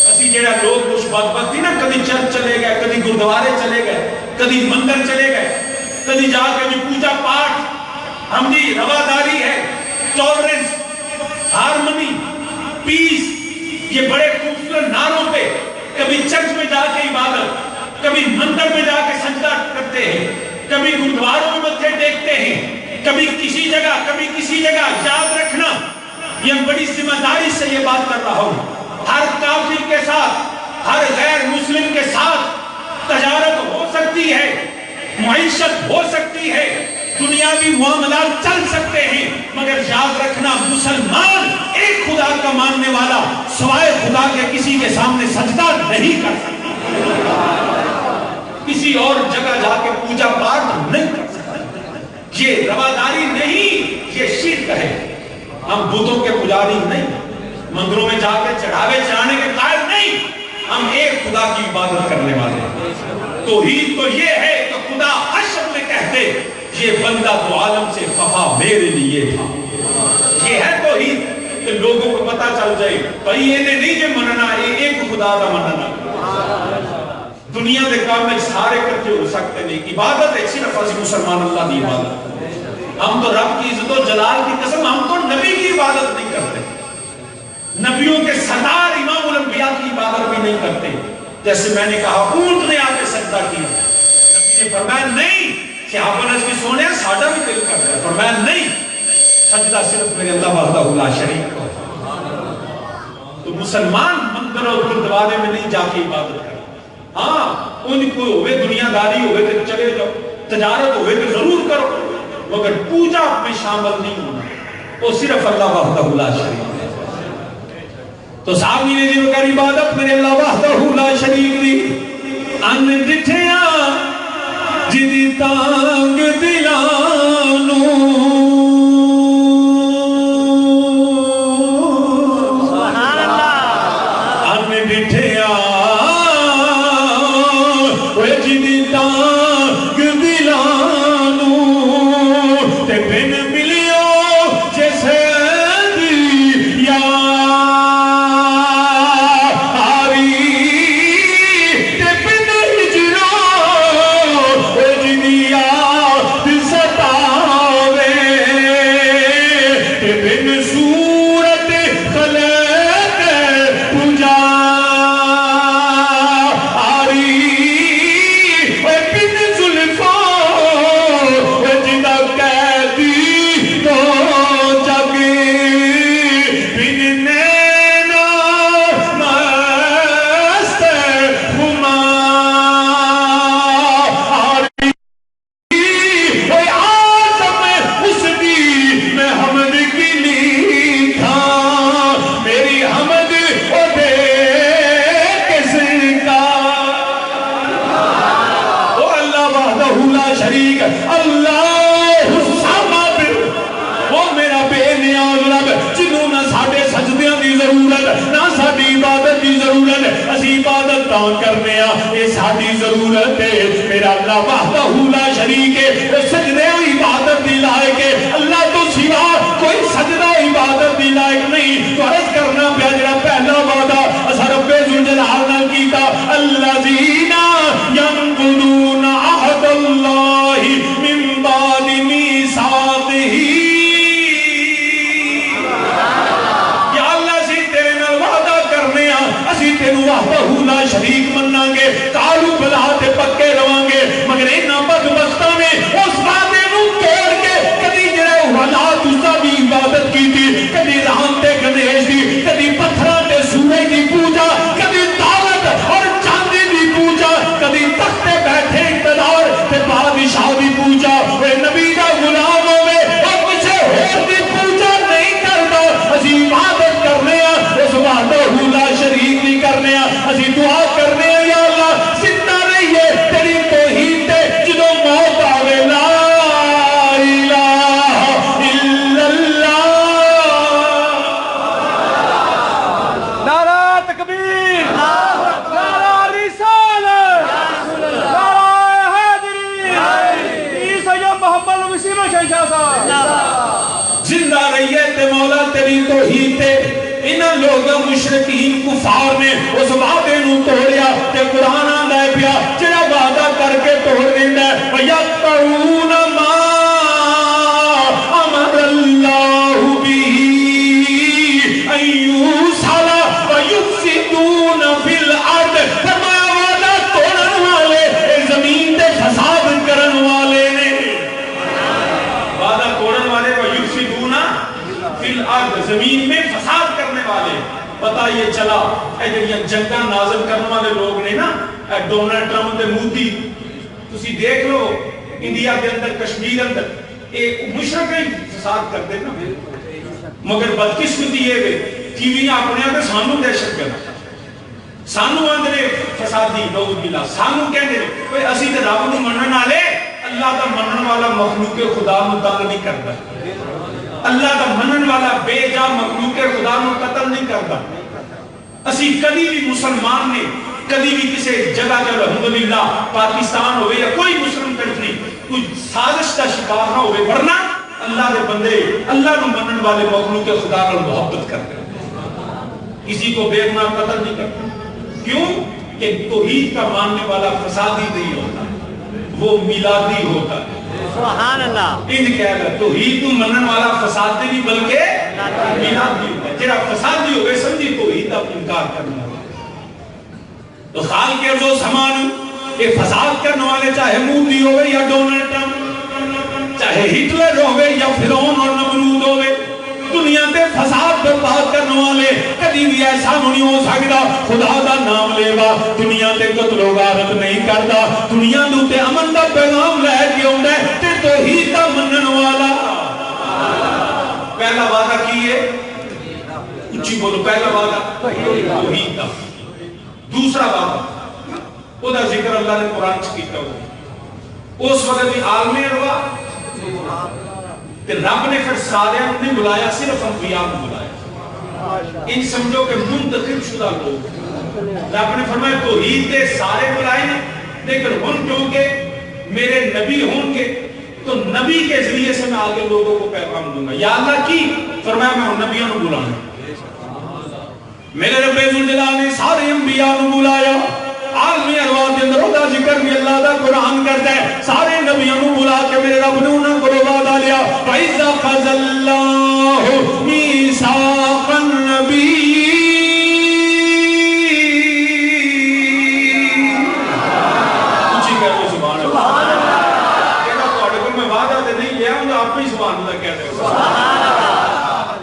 اسی جڑا لوگ کچھ بدبخت تھی نا کدی چرچ چلے گئے کدی گردوارے چلے گئے کدی مندر چلے گئے کدی جا کے بھی پوجا پاٹ ہم جی رواداری ہے ٹالرنس ہارمنی پیس یہ بڑے خوبصورت نعروں پہ کبھی چرچ میں جا کے عبادت کبھی مندر میں جا کے سجدہ کرتے ہیں کبھی گردواروں میں متھے ٹیکتے ہیں کبھی کسی جگہ یاد رکھنا یہ بڑی ذمہ داری سے یہ بات کر رہا ہوں ہر کافر کے ساتھ ہر غیر مسلم کے ساتھ تجارت ہو سکتی ہے معیشت ہو سکتی ہے دنیاوی معاملات چل سکتے ہیں، مگر یاد رکھنا مسلمان ایک خدا کا ماننے والا سوائے خدا کے کسی کے سامنے سجدہ نہیں کر سکتا، کسی اور جگہ جا کے پوجا پاٹ نہیں کر سکتا، یہ رواداری نہیں، یہ شرک ہے۔ ہم بتوں کے پجاری نہیں، مندروں میں جا کے چڑھاوے چڑھانے کے قائل نہیں، ہم ایک خدا کی عبادت کرنے والے ہیں۔ توحید تو یہ ہے کہ خدا حشر میں کہتے یہ بندہ تو عالم سے خفا میرے لیے تھا، یہ ہے توحید، کہ لوگوں کو پتا چل جائے بھائی یہ نہیں جو مننا ایک خدا دا مننا۔ دنیا دے کام میں سارے کرتے ہو سکتے نہیں، عبادت ہے صرف عزیز مسلمان اللہ کی عبادت۔ ہم تو رب کی عزت و جلال کی قسم، ہم تو نبی کی عبادت نہیں کرتے، نبیوں کے سردار امام الانبیاء کی عبادت بھی نہیں کرتے۔ جیسے میں نے کہا اونٹ نے آ کے سجدہ کیا، نبی نے فرمایا نہیں، صحابہ نے اس کی سونے ساڈا بھی دل کر رہا ہے، فرمایا نہیں، سجدہ صرف میرے اللہ وحدہ لا شریک کو۔ تو مسلمان مندر اور گردوارے میں نہیں جا کے عبادت کرتے، ہاں ان کو ہوئے دنیا داری ہوئے تو چلے جاؤ، تجارت ہوئے تو ضرور کرو، مگر پوجا میں شامل نہیں ہونا، وہ صرف اللہ وحدہ لا شریک ہے۔ تو صحابی نے جو کر عبادت میرے اللہ وحدہ لا شریک دی، ان ڈٹھیاں جدی تانگ دلانو، سبحان اللہ، ان ڈٹھیاں جدی تانگ دلانو، تے بن ملیو جیسے دی یا کرنے یہ ساری ضرورت ہے، میرا اللہ وحدہ لا شریک ہے، سجدے عبادت دی لائق ہے، اللہ تو سوا کوئی سجدہ عبادت دی لائق نہیں۔ تو عرض کرنا پیا جڑا پہلا وعدہ اسا رب ذوالجلال نال کیتا، الذین ینقضون عہد اللہ من بعد میثاقہ، یا اللہ سی تیرے نال وعدہ کرنے اسی تینوں وحدہ لا شریک مننا گے، کالو بلا تے پکے رواں گے، مگر انہاں بدبختاں نے اس وعدے نوں توڑ کے کدی جڑے حالات اس دی عبادت کیتی، کدی رام تے گنیش دی، کدی پتھراں تے سورج دی پوجا، کدی دعوت اور چاندی دی پوجا، کدی تخت تے بیٹھے اقتدار تے بادشاہ دی پوجا، اے نبی دا غلام ہوے اور کچھ ہور دی پوجا نہیں کردا، اسی عبادت کرنے اس وحدہ لا شریک دی کرنے اسی دعا کرنے یا اللہ زندہ رہیے تیری توحید تے جدوں موت آوے، لا الہ الا اللہ، نعرہ تکبیر، نعرہ رسالت، نعرہ حیدری، عیسی محمد مسیح شہنشاہ صاحب، زندہ رہیے تے مولا تیری توحید تے انہاں لوگاں مشرکین کفار نے اس وعدے نوں توڑیا تے قرآن آندا ہے پیا جڑا وعدہ کر کے توڑ دیندا ہے، وَيَقْطَعُونَ مَا أَمَرَ اللَّهُ بِهِ أَن يُوصَلَ وَيُفْسِدُونَ فِي الْأَرْضِ، فرمایا وعدہ توڑن والے زمین تے فساد کرن والے نے، وعدہ توڑن والے وَيُفْسِدُونَ فِي الْأَرْضِ، زمین میں فساد کرنے والے۔ پتہ یہ چلا اے جڑیاں جنگاں نازل کرنے والے لوگ نے نا، ڈونلڈ ٹرمپ تے مودی، تسی دیکھ لو انڈیا کے اندر کشمیر اندر ایک مشرق ہی فساد کر دے نا مگر بدقسمتی یہ وے ٹی اپنے آتے سانو دہشت گرد سانو اندرے فسادی نعوذ باللہ سانو کہنے کوئی اسی تے رب نو منن والے اللہ دا منن والا مخلوق خدا نو تنگ نہیں کرتا اللہ دا منن والا بے جا مخلوق خدا نو قتل نہیں کرتا اسی کبھی بھی مسلمان نے کبھی بھی کسی جگہ جب الحمدللہ پاکستان ہوئے یا کوئی مسلم کنٹری کوئی سازش کا شکار نہ ہوئے ورنہ اللہ دے بندے اللہ نو منن والے مخلوق خدا نال محبت کرتے کسی کو بے گناہ قتل نہیں کرتے کیوں کہ توحید کا ماننے والا فسادی نہیں ہوتا وہ میلادی ہوتا ہے سبحان اللہ ان کہہ گا توحید کو منن والا فسادی نہیں بلکہ میلادی ہوتا ہے جڑا فسادی ہوئے سمجھی توحید کا انکار کرنا تو خال کے جو سامان یہ فساد کرنے والے چاہے مودی ہوئے یا ڈونلڈ ٹرمپ چاہے ہٹلر ہوئے یا فرعون اور نمرود ہوئے دنیا تے فساد برپا کرنے والے کبھی بھی ایسا نہیں ہو سکتا خدا دا نام لے گا دنیا تے قتل و غارت نہیں کرتا دنیا تے امن دا پیغام لے کے آوندا ہے تے توحید دا منن والا پہلا وعدہ کی ہے اونچی بولو پہلا وعدہ توحید دا دوسرا وعدہ او دا ذکر اللہ نے قرآن چ کیتا ہوا اس وقت بھی عالم ارواح کہ رب نے پھر سادیاں نہیں بلایا صرف انبیاء نے بلایا ان سمجھو کہ منتخب شدہ لوگ رب نے فرمایا توحید کے سارے بلائے ہیں لیکن ہن کیونکہ میرے نبی ہوں گے تو نبی کے ذریعے سے میں آگے لوگوں کو پیغام دوں گا یا اللہ کی فرمایا میں ان نبیوں نے بلانا میرے رب ذوالجلال نے سارے انبیاء نے بلایا عالمی ارواح کے اندر دا ذکر بھی اللہ دا قرآن کرتا ہے سارے نبیوں کو بلا کے میرے رب نے انہوں کو وعدہ لیا وَإِذَا خَذَ اللَّهُ مِيثَاقَ النَّبِيِّينَ اونچی کہو سبحان اللہ کہنا تھوڑے کو میں وعدہ تے نہیں لیا ہوں آپ بھی سبحان اللہ کہتے ہو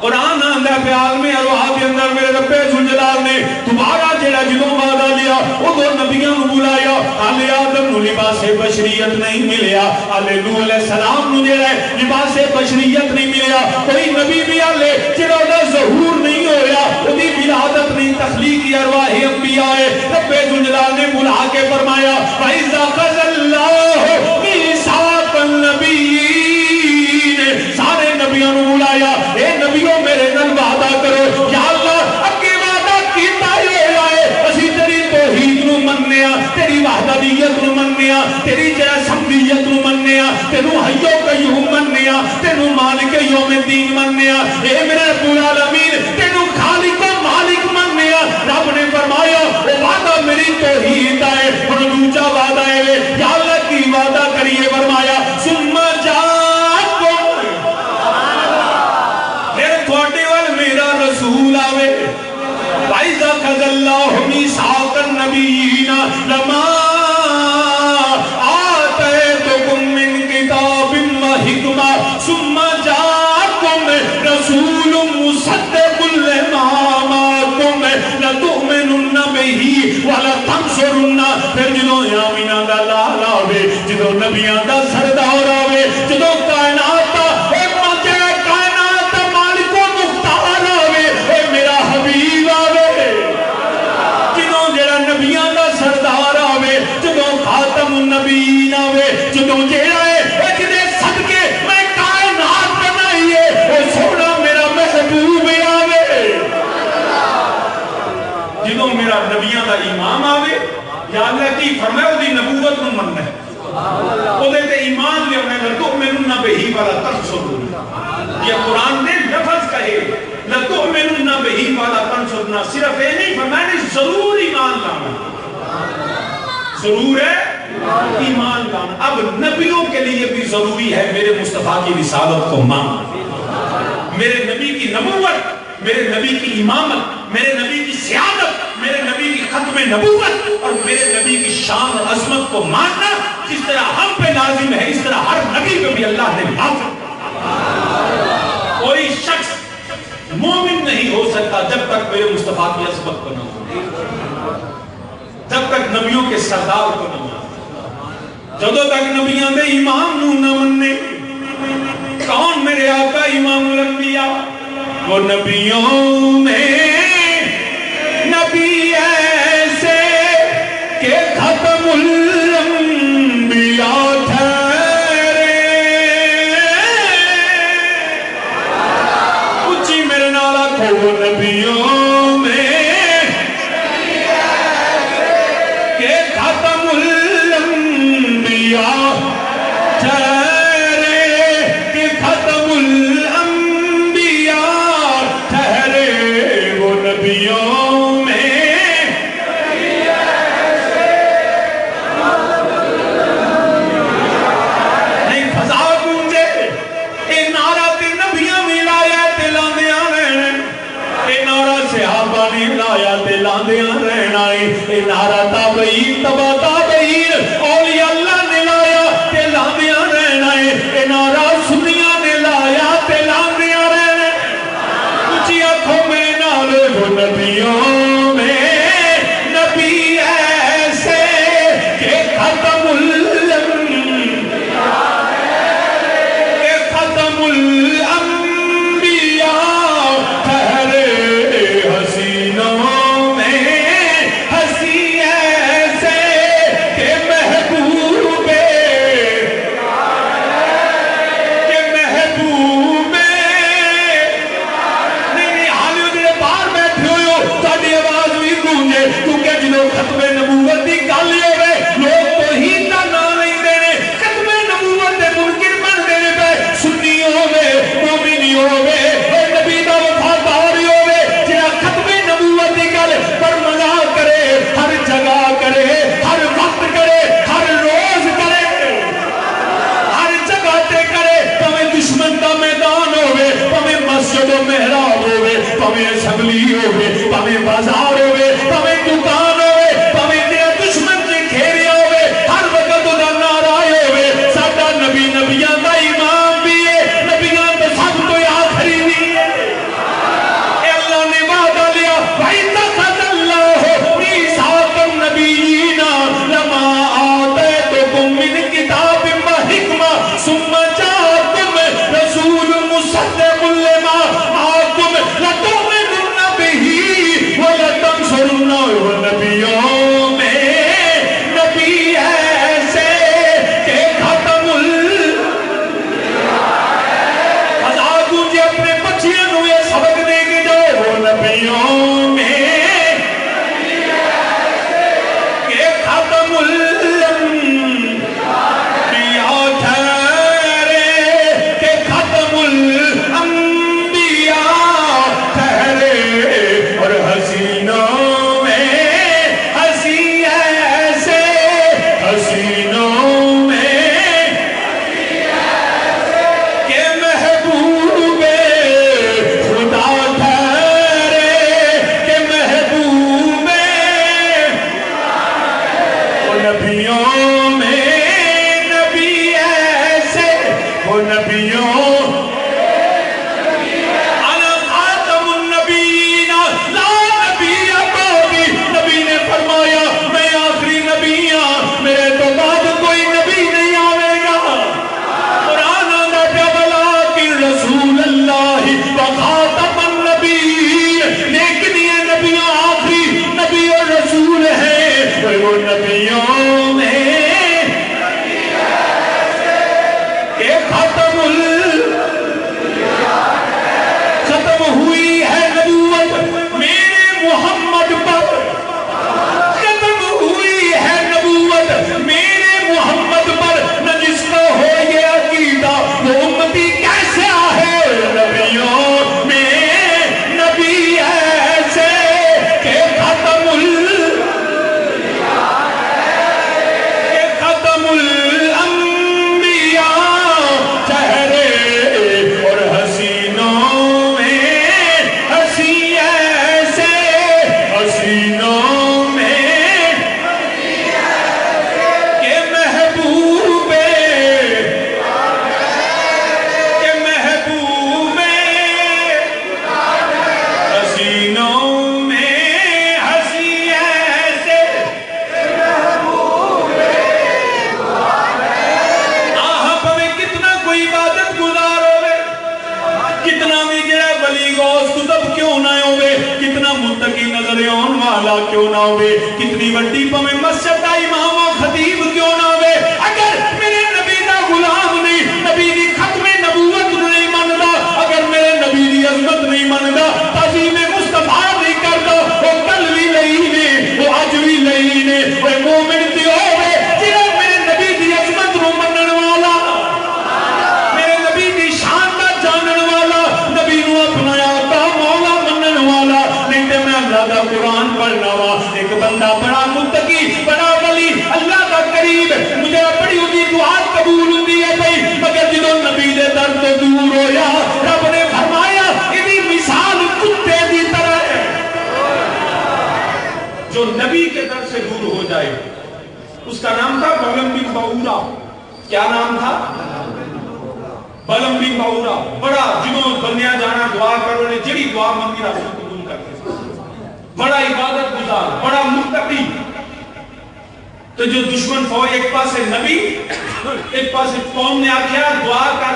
قرآن آندہ پہ عالمی ارواح کے اندر میرے رب ذوالجلال نے تمہارا جڑا جدوں وعدہ لیا وہ دو نبیوں کو بلایا آل آدم نو لباس بشریت نہیں ملیا آل نوح علیہ السلام نو جڑا ہے لباس بشریت نہیں ملیا کوئی نبی بھی آلے جڑا دا ظہور نہیں ہویا اُنہی ولادت نہیں تخلیقی ارواح انبیاء ہے رب ذوالجلال نے بلا کے فرمایا وَإِذَا خَذَ اللَّهُ مِيثَاقَ النَّبِيِّينَ سارے نبیوں نے بلایا اے نبیوں میرے نال وعدہ کرو یا اللہ اگے وعدہ کیتا ہوا ہے اسی تیری توحید نو مننیا تیری وحدانیت نو مننیا تیری جڑا سمدیت نو مننیا تینو حی و قیوم مننیا تینو مالک یوم الدین مننیا اے میرے رب العالمین تینو خالق و مالک مننیا رب نے فرمایا وہ وعدہ میری توحید ہے اور دوسرا وعدہ ہے یا اللہ کی وعدہ کریے فرمایا ثم جاءکم پھر تھوڑے وال میرا رسول آوے وَإِذَا خَذَ اللَّهُ مِيثَاقَ النَّبِيِّينَ لَمَا آتَيْتُكُم مِّن كِتَابٍ وَحِكْمَةٍ ثُمَّ جَاءَكُمْ رَسُولٌ مُصَدِّقٌ لِّمَا مَعَكُمْ لَتُؤْمِنُنَّ بِهِ وَلَتَنصُرُنَّهُ پھر جدوں آمینہ دا لال آوے جدوں نبیاں دا سردار آوے جدوں کائنات دا نبیین آوے جدوں جیڑا ہے ایک دے صدقے میں کائنات بنائی ہے وہ سونا میرا محبوب آوے جدوں میرا نبیان دا امام آوے یا اللہ کی فرمائے وہ دی نبوت نو مننا ہے وہ دیتے ایمان لے انہیں لَتُؤْمِنُنَّ بِهِ وَلَا تَنْصُرُنَّ یہ قرآن نے لفظ کہے لَتُؤْمِنُنَّ بِهِ وَلَا تَنْصُرُنَّ صرف یہ نہیں فرمائے ضرور ایمان لانا ضرور ہے ایمان لانا اب نبیوں کے لیے بھی ضروری ہے میرے مصطفیٰ کی رسالت کو ماننا میرے نبی کی نبوت میرے نبی کی امامت میرے نبی کی سیادت میرے نبی کی ختم نبوت اور میرے نبی کی شان اور عظمت کو ماننا جس طرح ہم پہ لازم ہے اس طرح ہر نبی پہ بھی اللہ نے لازم کوئی شخص مومن نہیں ہو سکتا جب تک میرے مصطفیٰ کی عظمت کو نہ ہو جب تک نبیوں کے سردار کو نہ ہو جدو تک نبیان دے امام نو نہ مننے کون میرے آقا امام الانبیاء؟ وہ نبیوں میں نبی ایسے کہ ختم الانبیاء ٹھہرے. اچھی میرے نال آکھو وہ نبیوں میں کہ ختم الانبیاء ٹھہرے کہ ختم الانبیاء ٹھہرے. وہ نبیوں میں نہیں فضا گونجے اے نعرہ تے نبیاں بھی لایا تے لاندیاں رہنے, اے نعرہ صحابہ نے لایا تے لاندیاں رہنا, اے نعرہ تابعین تبا تابعین اولیاء اللہ نے لایا تے لاندیاں رہنا, اے نعرہ سنیاں نے لایا تے لاندیاں رہنا. اچھی آنکھوں میں نال وہ نبیوں میں نبی ایسے کہ ختم ختم الانبیاء ٹھہرے. حسینوں میں ہنسی ایسے کہ محبوب نہیں حال جڑے باہر بیٹھے ہوئے ہو تہاڈی آواز بھی گونجے, کیونکہ جدوں ختم نبوت دی گل ہوے لوگ توحید دا نام نہیں دینے, ختم نبوت دے منکر بن دینے پے. سنی ہوے مومنی ہوے اے نبی دا وفادار ہوے جڑا ختم نبوت دی گل برملا کرے, ہر جگہ کرے, ہر وقت کرے, ہر روز کرے, ہر جگہ تے کرے. پاویں دشمن دا میدان ہوے, پاویں مسجد و محراب ہوے, پاویں اسمبلی ہوے, پاویں بازار ہوے, پاویں دکان ہوے, پاویں تیرا دشمن جی والا کیوں نہ ہوئے, کتنی وڈی پویں مسجد دا امام و خطیب کیوں نہ ہوئے, اگر میرے نبی دا غلام نہیں, نبی دی ختم نبوت نہیں مندا, اگر میرے نبی دی عظمت نہیں مندا, تعظیم مصطفیٰ نہیں کردا, وہ کل بھی نہیں نے, وہ اج بھی نہیں نے, وہ مومن تے ہوے جڑا میرے نبی دی عظمت نو منن والا, میرے نبی دی شان دا جانن والا, نبی نو اپنا آقا مولا منن والا. نہیں تے میں اللہ دا قرآن پڑھنا وا, ایک بندہ بڑا متقی, بڑا ولی, اللہ دا قریب, مجھے بڑی ہوتی دعا قبول ہوتی ہے بھائی, مگر جدوں نبی دے در تو دور ہویا, رب نے فرمایا ایدی مثال کتے دی طرح ہے. جو نبی کے در سے دور ہو جائے, اس کا نام تھا بلم بن باورا. کیا نام تھا؟ بلم بن باورا. بڑا جنہوں بنیا جانا دعا کرو نے جڑی دعا منگی رب قبول کرتے, بڑا عبادت گزار, بڑا متقی. تو جو دشمن فوج ایک پاس نبی, ایک پاس قوم نے آکھیا دعا کر,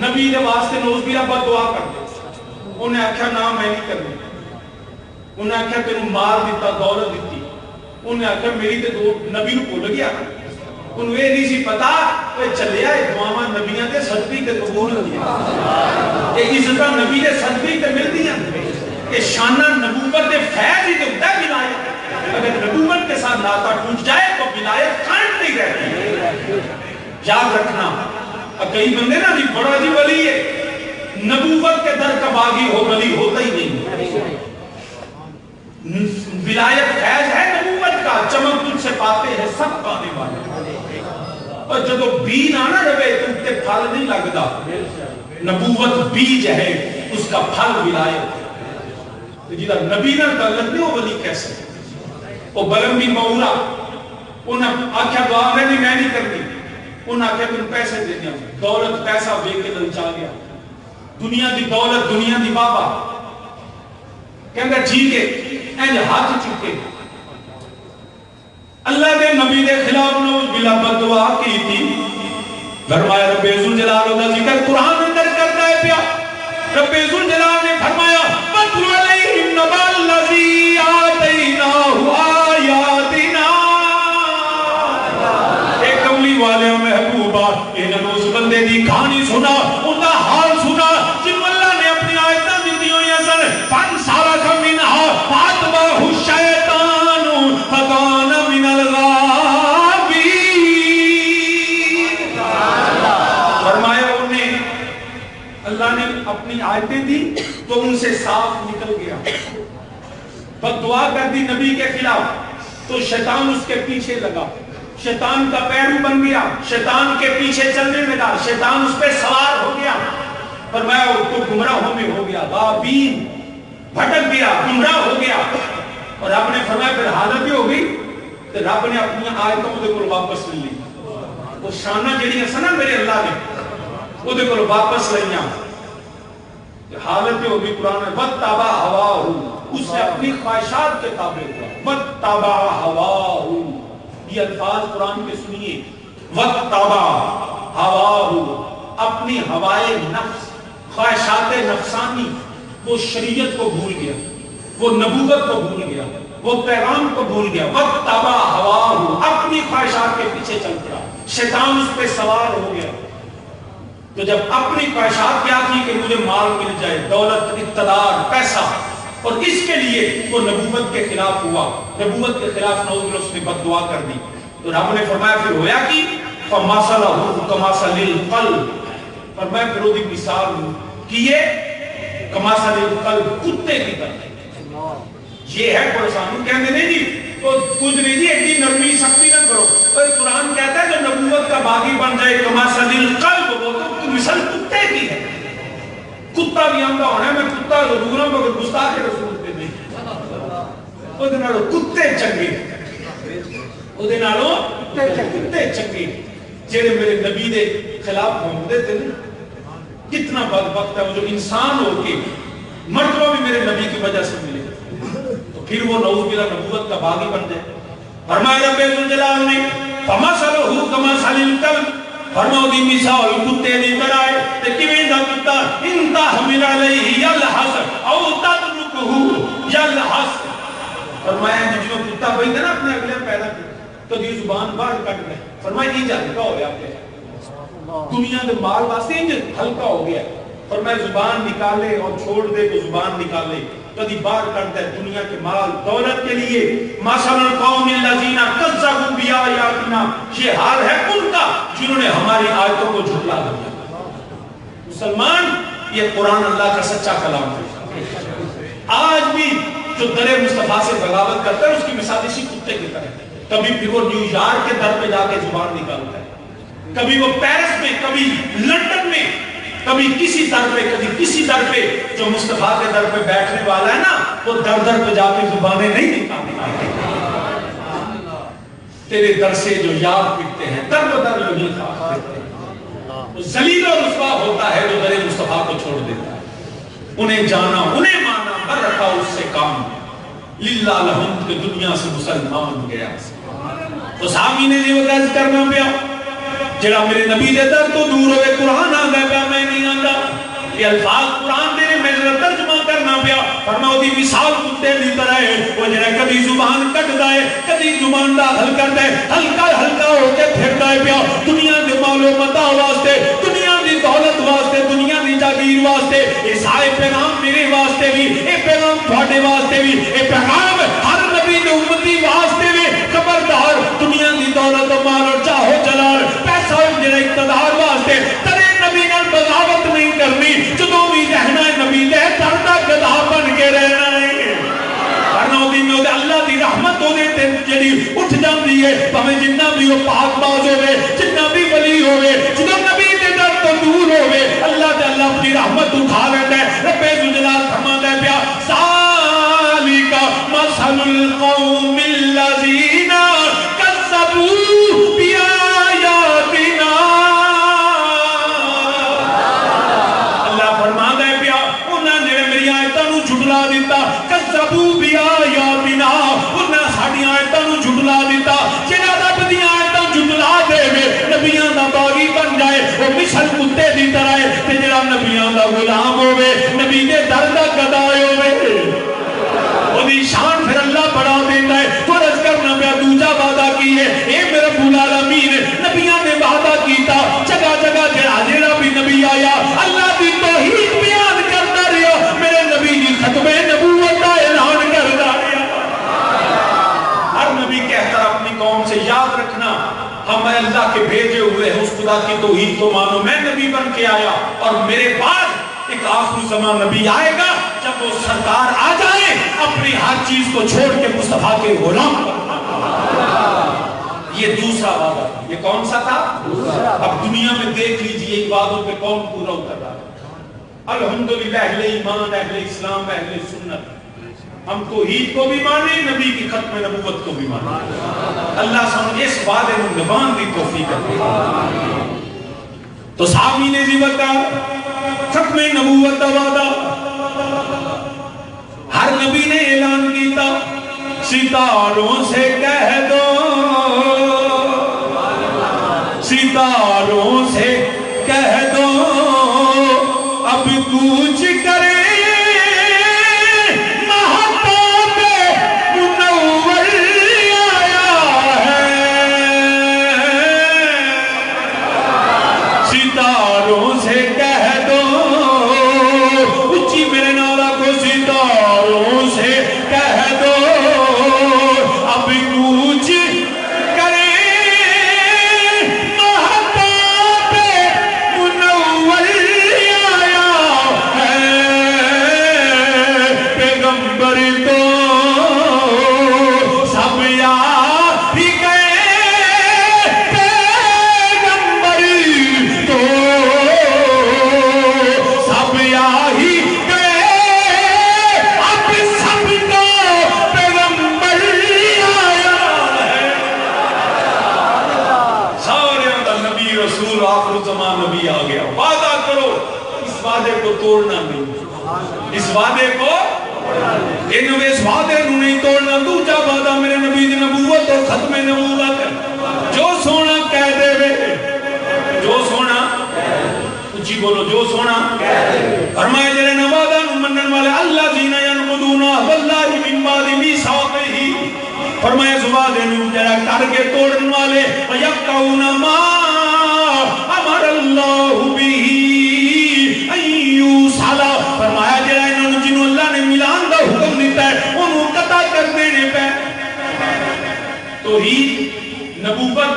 نبی دے واسطے نوز بھی رب دعا کر دے. انہیں آکھیا نام میں نہیں کرنی, انہیں آکھیا تینوں مال دیتا, دولت دیتی, انہیں آکھیا میری تے دو نبی نو بھول گیا. انہیں یہ نہیں سی پتا کہ چلیا دعاواں نبیاں دے صدقے تے قبول ہوندیاں, یہ عزتاں نبی دے صدقے تے ملدیاں, یہ شانہ نبوت دے فیض ہی تے ہوتا ہے ولایت. اگر نبوت کے ساتھ ناتا ٹوٹ جائے تو ولایت قائم نہیں رہتی. یاد رکھنا, کئی بندے نا جی بڑا جی ولی ہے, نبوت کے در کا باغی ہو ولی ہوتا ہی نہیں. ولایت فیض ہے نبوت کا, چمک تجھ سے پاتے ہیں سب پانے والے, اور جدو بیج آنا رہے تو تے پھل نہیں لگتا. نبوت بیج ہے, اس کا پھل ولایت. جیدہ نبی نہ تعلق نہیں, وہ ولی کیسے؟ وہ بلم بن باورا, انہیں آکھیا دعا میں نہیں کرنی, انہیں آکھیا تم پیسے دے دیا, دولت پیسہ بے کے للچا گیا, دنیا دی دولت, دنیا دی بابا. کہنگا ٹھیک ہے, اینج ہاتھ چکے, اللہ دے نبی دے خلاف نوز بلا بدعا کی تھی. فرمایا رب ذوالجلال دا ذکر قرآن اندر کرتا ہے پیا. رب ذوالجلال نے فرمایا وَاتْلُ عَلَيْهِمْ نَبَأَ الَّذِي آتَيْنَاهُ آیَاتِنَا. اے کملی والے محبوبہ, اے جب اس بندے دی کہانی سنا, ان کا حال سنا, جن اللہ نے اپنی آیتاں دیتی ہوئی اثر فَانْسَلَخَ مِنْهَا فَأَتْبَعَهُ الشَّيْطَانُ فَكَانَ مِنَ الْغَاوِينَ. فرمایا انہیں اللہ نے اپنی آیتیں دی تو ان سے صاف نکل گیا. بد دعا کر دی نبی کے خلاف تو شیطان اس کے پیچھے لگا, شیطان کا پیرو بن گیا, شیطان کے پیچھے چلنے لگا, شیطان اس پہ سوار ہو گیا. فرمایا تو گمراہوں میں ہو گیا, غابین, بھٹک گیا, گمراہ ہو گیا. اور رب نے فرمایا پھر حالت ہی ہو گئی تو رب نے اپنی آیتوں کو واپس لے لی. وہ شانہ جڑی ہے نا میرے اللہ نے وہ کو واپس لئیاں. حالت ہو گئی قرآن میں وَاتَّبَعَ هَوَاهُ, اس نے اپنی خواہشات کے تابع ہوا. وَاتَّبَعَ هَوَاهُ, یہ الفاظ قرآن کے سنیے. وَاتَّبَعَ هَوَاهُ, اپنی ہوائے نفس, خواہشات نفسانی, وہ شریعت کو بھول گیا, وہ نبوت کو بھول گیا, وہ پیغام کو بھول گیا. وَاتَّبَعَ هَوَاهُ, اپنی خواہشات کے پیچھے چل پڑا, شیطان اس پہ سوار ہو گیا. تو جب اپنی خواہشات کیا تھی کہ مجھے مال مل جائے, دولت, اقتدار, پیسہ, اور اس کے لیے وہ نبوت کے خلاف ہوا, نبوت کے خلاف نعوذ اس نے بد دعا کر دی. تو رب نے فرمایا پھر ہویا کی فَمَثَلَهُ كَمَثَلِ الْقَلْبِ, فرمایا پھر وہ دی مثال کیے کمثل القلب, کتے کی طرح. یہ ہے قرآن کہنے نہیں جی تو کچھ نہیں جی ایڈی نرمی سختی نہ کرو. قرآن کہتا ہے جو نبوت کا باغی بن جائے کمثل القلب, وہ تو مثل کتے کی ہے. کتا بھی آمدہ ہونا ہے, میں کتا ضرور ہوں مگر گستاخ رسول پہ نہیں. وہ دنالوں کتے چنگے, وہ دنالوں کتے چنگے جیڑے میرے نبی دے خلاف گھومتے تھے. کتنا بدبخت ہے وہ جو انسان ہو کے مرتبہ بھی میرے نبی کی وجہ سے ملے تو پھر وہ نعوذ باللہ نبوت کا باغی بن جائے. فرمایا رب ذوالجلال نے فَمَثَلُهُ كَمَثَلِ الْكَلْبِ, فرماؤ دی مثال کتے دی طرح ہے. تے کیویں دا کتا ان تحمل علیہ یلحس او تترکہ یلحس. کدی زبان باہر کٹ رہے فرمایا انج ہلکا ہو گیا پہ دنیا دے مال واسطے انج ہلکا ہو گیا فرمایا زبان نکالے اور چھوڑ دے تو زبان نکالے کدی باہر کرتا ہے دنیا کے مال دولت کے لیے مثل القوم الذین کذبوا بآیاتنا یہ حال ہے ان کا جنہوں نے ہماری آیتوں کو جھٹلا دیا مسلمان یہ قرآن اللہ کا سچا کلام ہے آج بھی جو در مصطفیٰ سے بغاوت کرتا ہے اس کی مثال اسی کتے کی طرح ہے کبھی پھر وہ نیو یارک کے در پہ جا کے زبان نکالتا ہے کبھی وہ پیرس میں کبھی لندن میں کبھی کسی در پہ کبھی کسی در پہ جو مصطفیٰ کے در پہ بیٹھنے والا ہے نا وہ در در پہ جا کے زبانیں نہیں نکالتے تیرے در سے جو یاد پکتے ہیں در بدر جو نہیں کھاتے وہ ذلیل و رسوا ہوتا ہے جو در مصطفیٰ کو چھوڑ دیتا ہے انہیں جانا انہیں مانا بر رکھا اس سے کام للہ لہم کہ دنیا سے مسلمان گیا تو صحابی نے یہ وقت کرنا پیا جڑا میرے نبی دے در تو دور ہوئے قرآن آ گیا پیا میں نہیں آندا یہ الفاظ قرآن دے میں ترجمہ کرنا پیا فرماؤ دی مثال کتے دی طرح ہے وہ جڑا کبھی زبان کٹ دائے کبھی زبان داخل کر دے ہلکا ہلکا ہو کے پھر دائے پیا دنیا دے مال و متاع واسطے دنیا دی دولت واسطے دنیا دی جاگیر واسطے یہ سارے پیغام میرے واسطے بھی اے پیغام تھوڑے واسطے بھی اے پیغام ہر نبی دے امتی واسطے بھی خبردار دنیا دی دولت و مال اور چاہو جلال پیسہ اور جڑا اقتدار واسطے ترے نبی نال بغاوت نہیں کرنی جدوں بھی رہنا ہے نبی دے دردہ گدا بن کے رہنا ہے ورنہ دی میں اللہ دی رحمت ہو دے جڑی اٹھ جاندی ہے پاویں جنہ بھی وہ پاک باز ہوے جنہ بھی ولی ہوے جدوں نبی دے در تو دور ہوے اللہ تے اللہ اپنی رحمت اٹھا لیندا ہے رب ذوالجلال فرماندا ہے پیا ذالک مثل القوم الذین کذبوا بآیاتنا اللہ فرماندا ہے پیا انہاں نے میری آیتاں نو جھٹلا دیتا کذبوا بآیاتنا انہاں ساڈی آیتاں نو جھٹلا دیتا جڑا رب دی آیتاں جھٹلا دے نبیاں دا باغی بن جائے وہ مثل کتے دی طرح ہے تے جڑا نبیاں دا غلام ہوے نبی دے در دا گدا ہوے اودی شان پھر اللہ بڑھا دیندا ہے فرض کرنا پیا دوجا وعدہ کیے اے میرا رب العالمین نبیاں نے وعدہ کیتا جگہ جگہ جڑا بھی نبی آیا اللہ دی توحید بیان کرتا رہیا میرے نبی دی ختم نبوت کا اعلان کرتا رہیا ہر نبی کہتا اپنی قوم سے یاد رکھنا ہم اللہ کے بھیجے ہوئے ہیں اس خدا کی توحید کو مانو میں نبی بن کے آیا اور میرے بعد ایک آخر زمان نبی آئے گا جب وہ سرکار آ جائے اپنی ہر چیز کو چھوڑ کے مصطفیٰ کے غلام یہ دوسرا وعدہ تھا یہ کون سا تھا اب دنیا میں دیکھ لیجئے ایک وعدوں پہ کون پورا اتر رہا ہے الحمدللہ اہل ایمان اہل اسلام اہل سنت ہم توحید کو بھی مانے نبی کی ختم نبوت کو بھی مانے اللہ سمجھے اس وعدے میں نبان دی توفیق ہے تو صحابی نے زیوت کا ختم نبوت کا وعدہ ہر نبی نے اعلان کیتا ستاروں سے کہہ دو ستاروں سے کہہ دو اب کچھ کرے توڑنا نہیں اس وعدے کو اس وعدے کو نہیں توڑنا دوجا وعدہ میرے نبی دی نبوت اور ختم نبوت جو سونا کہہ دے وے جو سونا اچھی بولو جو سونا فرمائے جرے نوادہ نمنن والے اللہ جینا ینقدون اللہ من بعد میثاقہ فرمایا زبان جڑا کر کے توڑن والے وَيَقْتَعُونَ مَا أَمَرَ اللَّهُ بِهِ أَن يُوصَلَ فرمایا جڑا انہوں جنہوں اللہ نے ملان دا حکم دیتا ہے انہوں قطع کر دینے پہ. توحید نبوت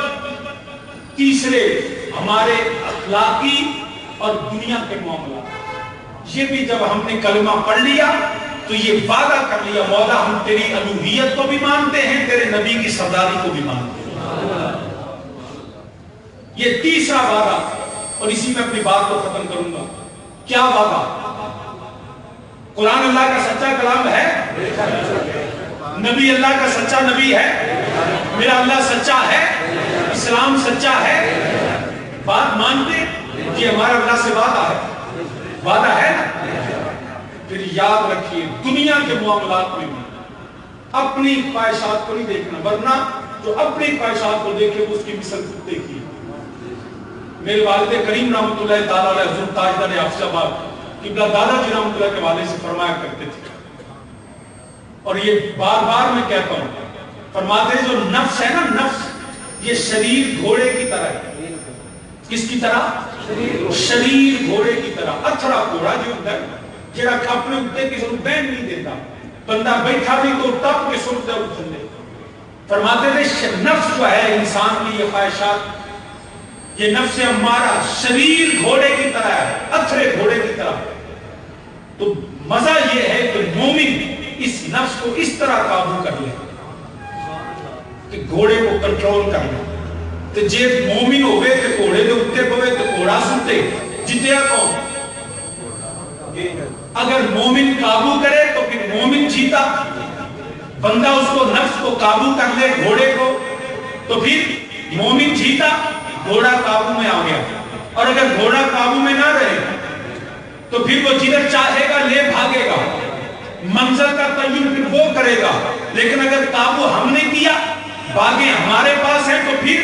تیسرے ہمارے اخلاقی اور دنیا کے معاملات. یہ بھی جب ہم نے کلمہ پڑھ لیا تو یہ وعدہ کر لیا مولا ہم تیری الوہیت کو بھی مانتے ہیں تیرے نبی کی سرداری کو بھی مانتے ہیں. یہ تیسرا وعدہ اور اسی میں اپنی بات کو ختم کروں گا. کیا وعدہ؟ قرآن اللہ کا سچا کلام ہے, نبی اللہ کا سچا نبی ہے, میرا اللہ سچا ہے, اسلام سچا ہے. بات مانتے یہ ہمارا اللہ سے وعدہ ہے نا. پھر یاد رکھیے دنیا کے معاملات میں بھی اپنی خواہشات کو نہیں دیکھنا, ورنہ جو اپنی خواہشات کو دیکھے اس کی مثل خود دیکھیے. میرے والد کریم رحمۃ اللہ تعالیٰ علیہ حضرت تاجدار حافظ آباد قبلہ دادا جی رحمۃ اللہ کے والد سے فرمایا کرتے تھے, اور یہ بار بار میں کہتا ہوں, فرماتے ہیں جو نفس ہے نا, نفس یہ شریر گھوڑے کی طرح ہے. کس کی طرح؟ شریر گھوڑے کی طرح. اتھرا گھوڑا جو ہوتا ہے جڑا اپنے اٹھتے کی ضرورت بین نہیں دیتا, بندہ بیٹھا بھی تو تب کے سرد ہے اٹھ لے. فرماتے تھے نفس جو ہے انسان کی یہ خواہشات, یہ نفس امارہ شریر گھوڑے کی طرح ہے, اتھرے گھوڑے کی طرح. تو مزہ یہ ہے کہ مومن اس نفس کو اس طرح قابو کر لے کہ گھوڑے کو کنٹرول کر لے. تو جے مومن ہوئے تو گھوڑے دے اٹھتے پوے تو گھوڑا سنتے جتیا کون. اگر مومن قابو کرے تو پھر مومن جیتا. بندہ اس کو نفس کو قابو کر لے گھوڑے کو تو پھر مومن جیتا, گھوڑا قابو میں آ گیا. اور اگر گھوڑا قابو میں نہ رہے تو پھر وہ جدھر چاہے گا لے بھاگے گا, منزل کا تعین پھر وہ کرے گا. لیکن اگر قابو ہم نے کیا, باغیں ہمارے پاس ہیں, تو پھر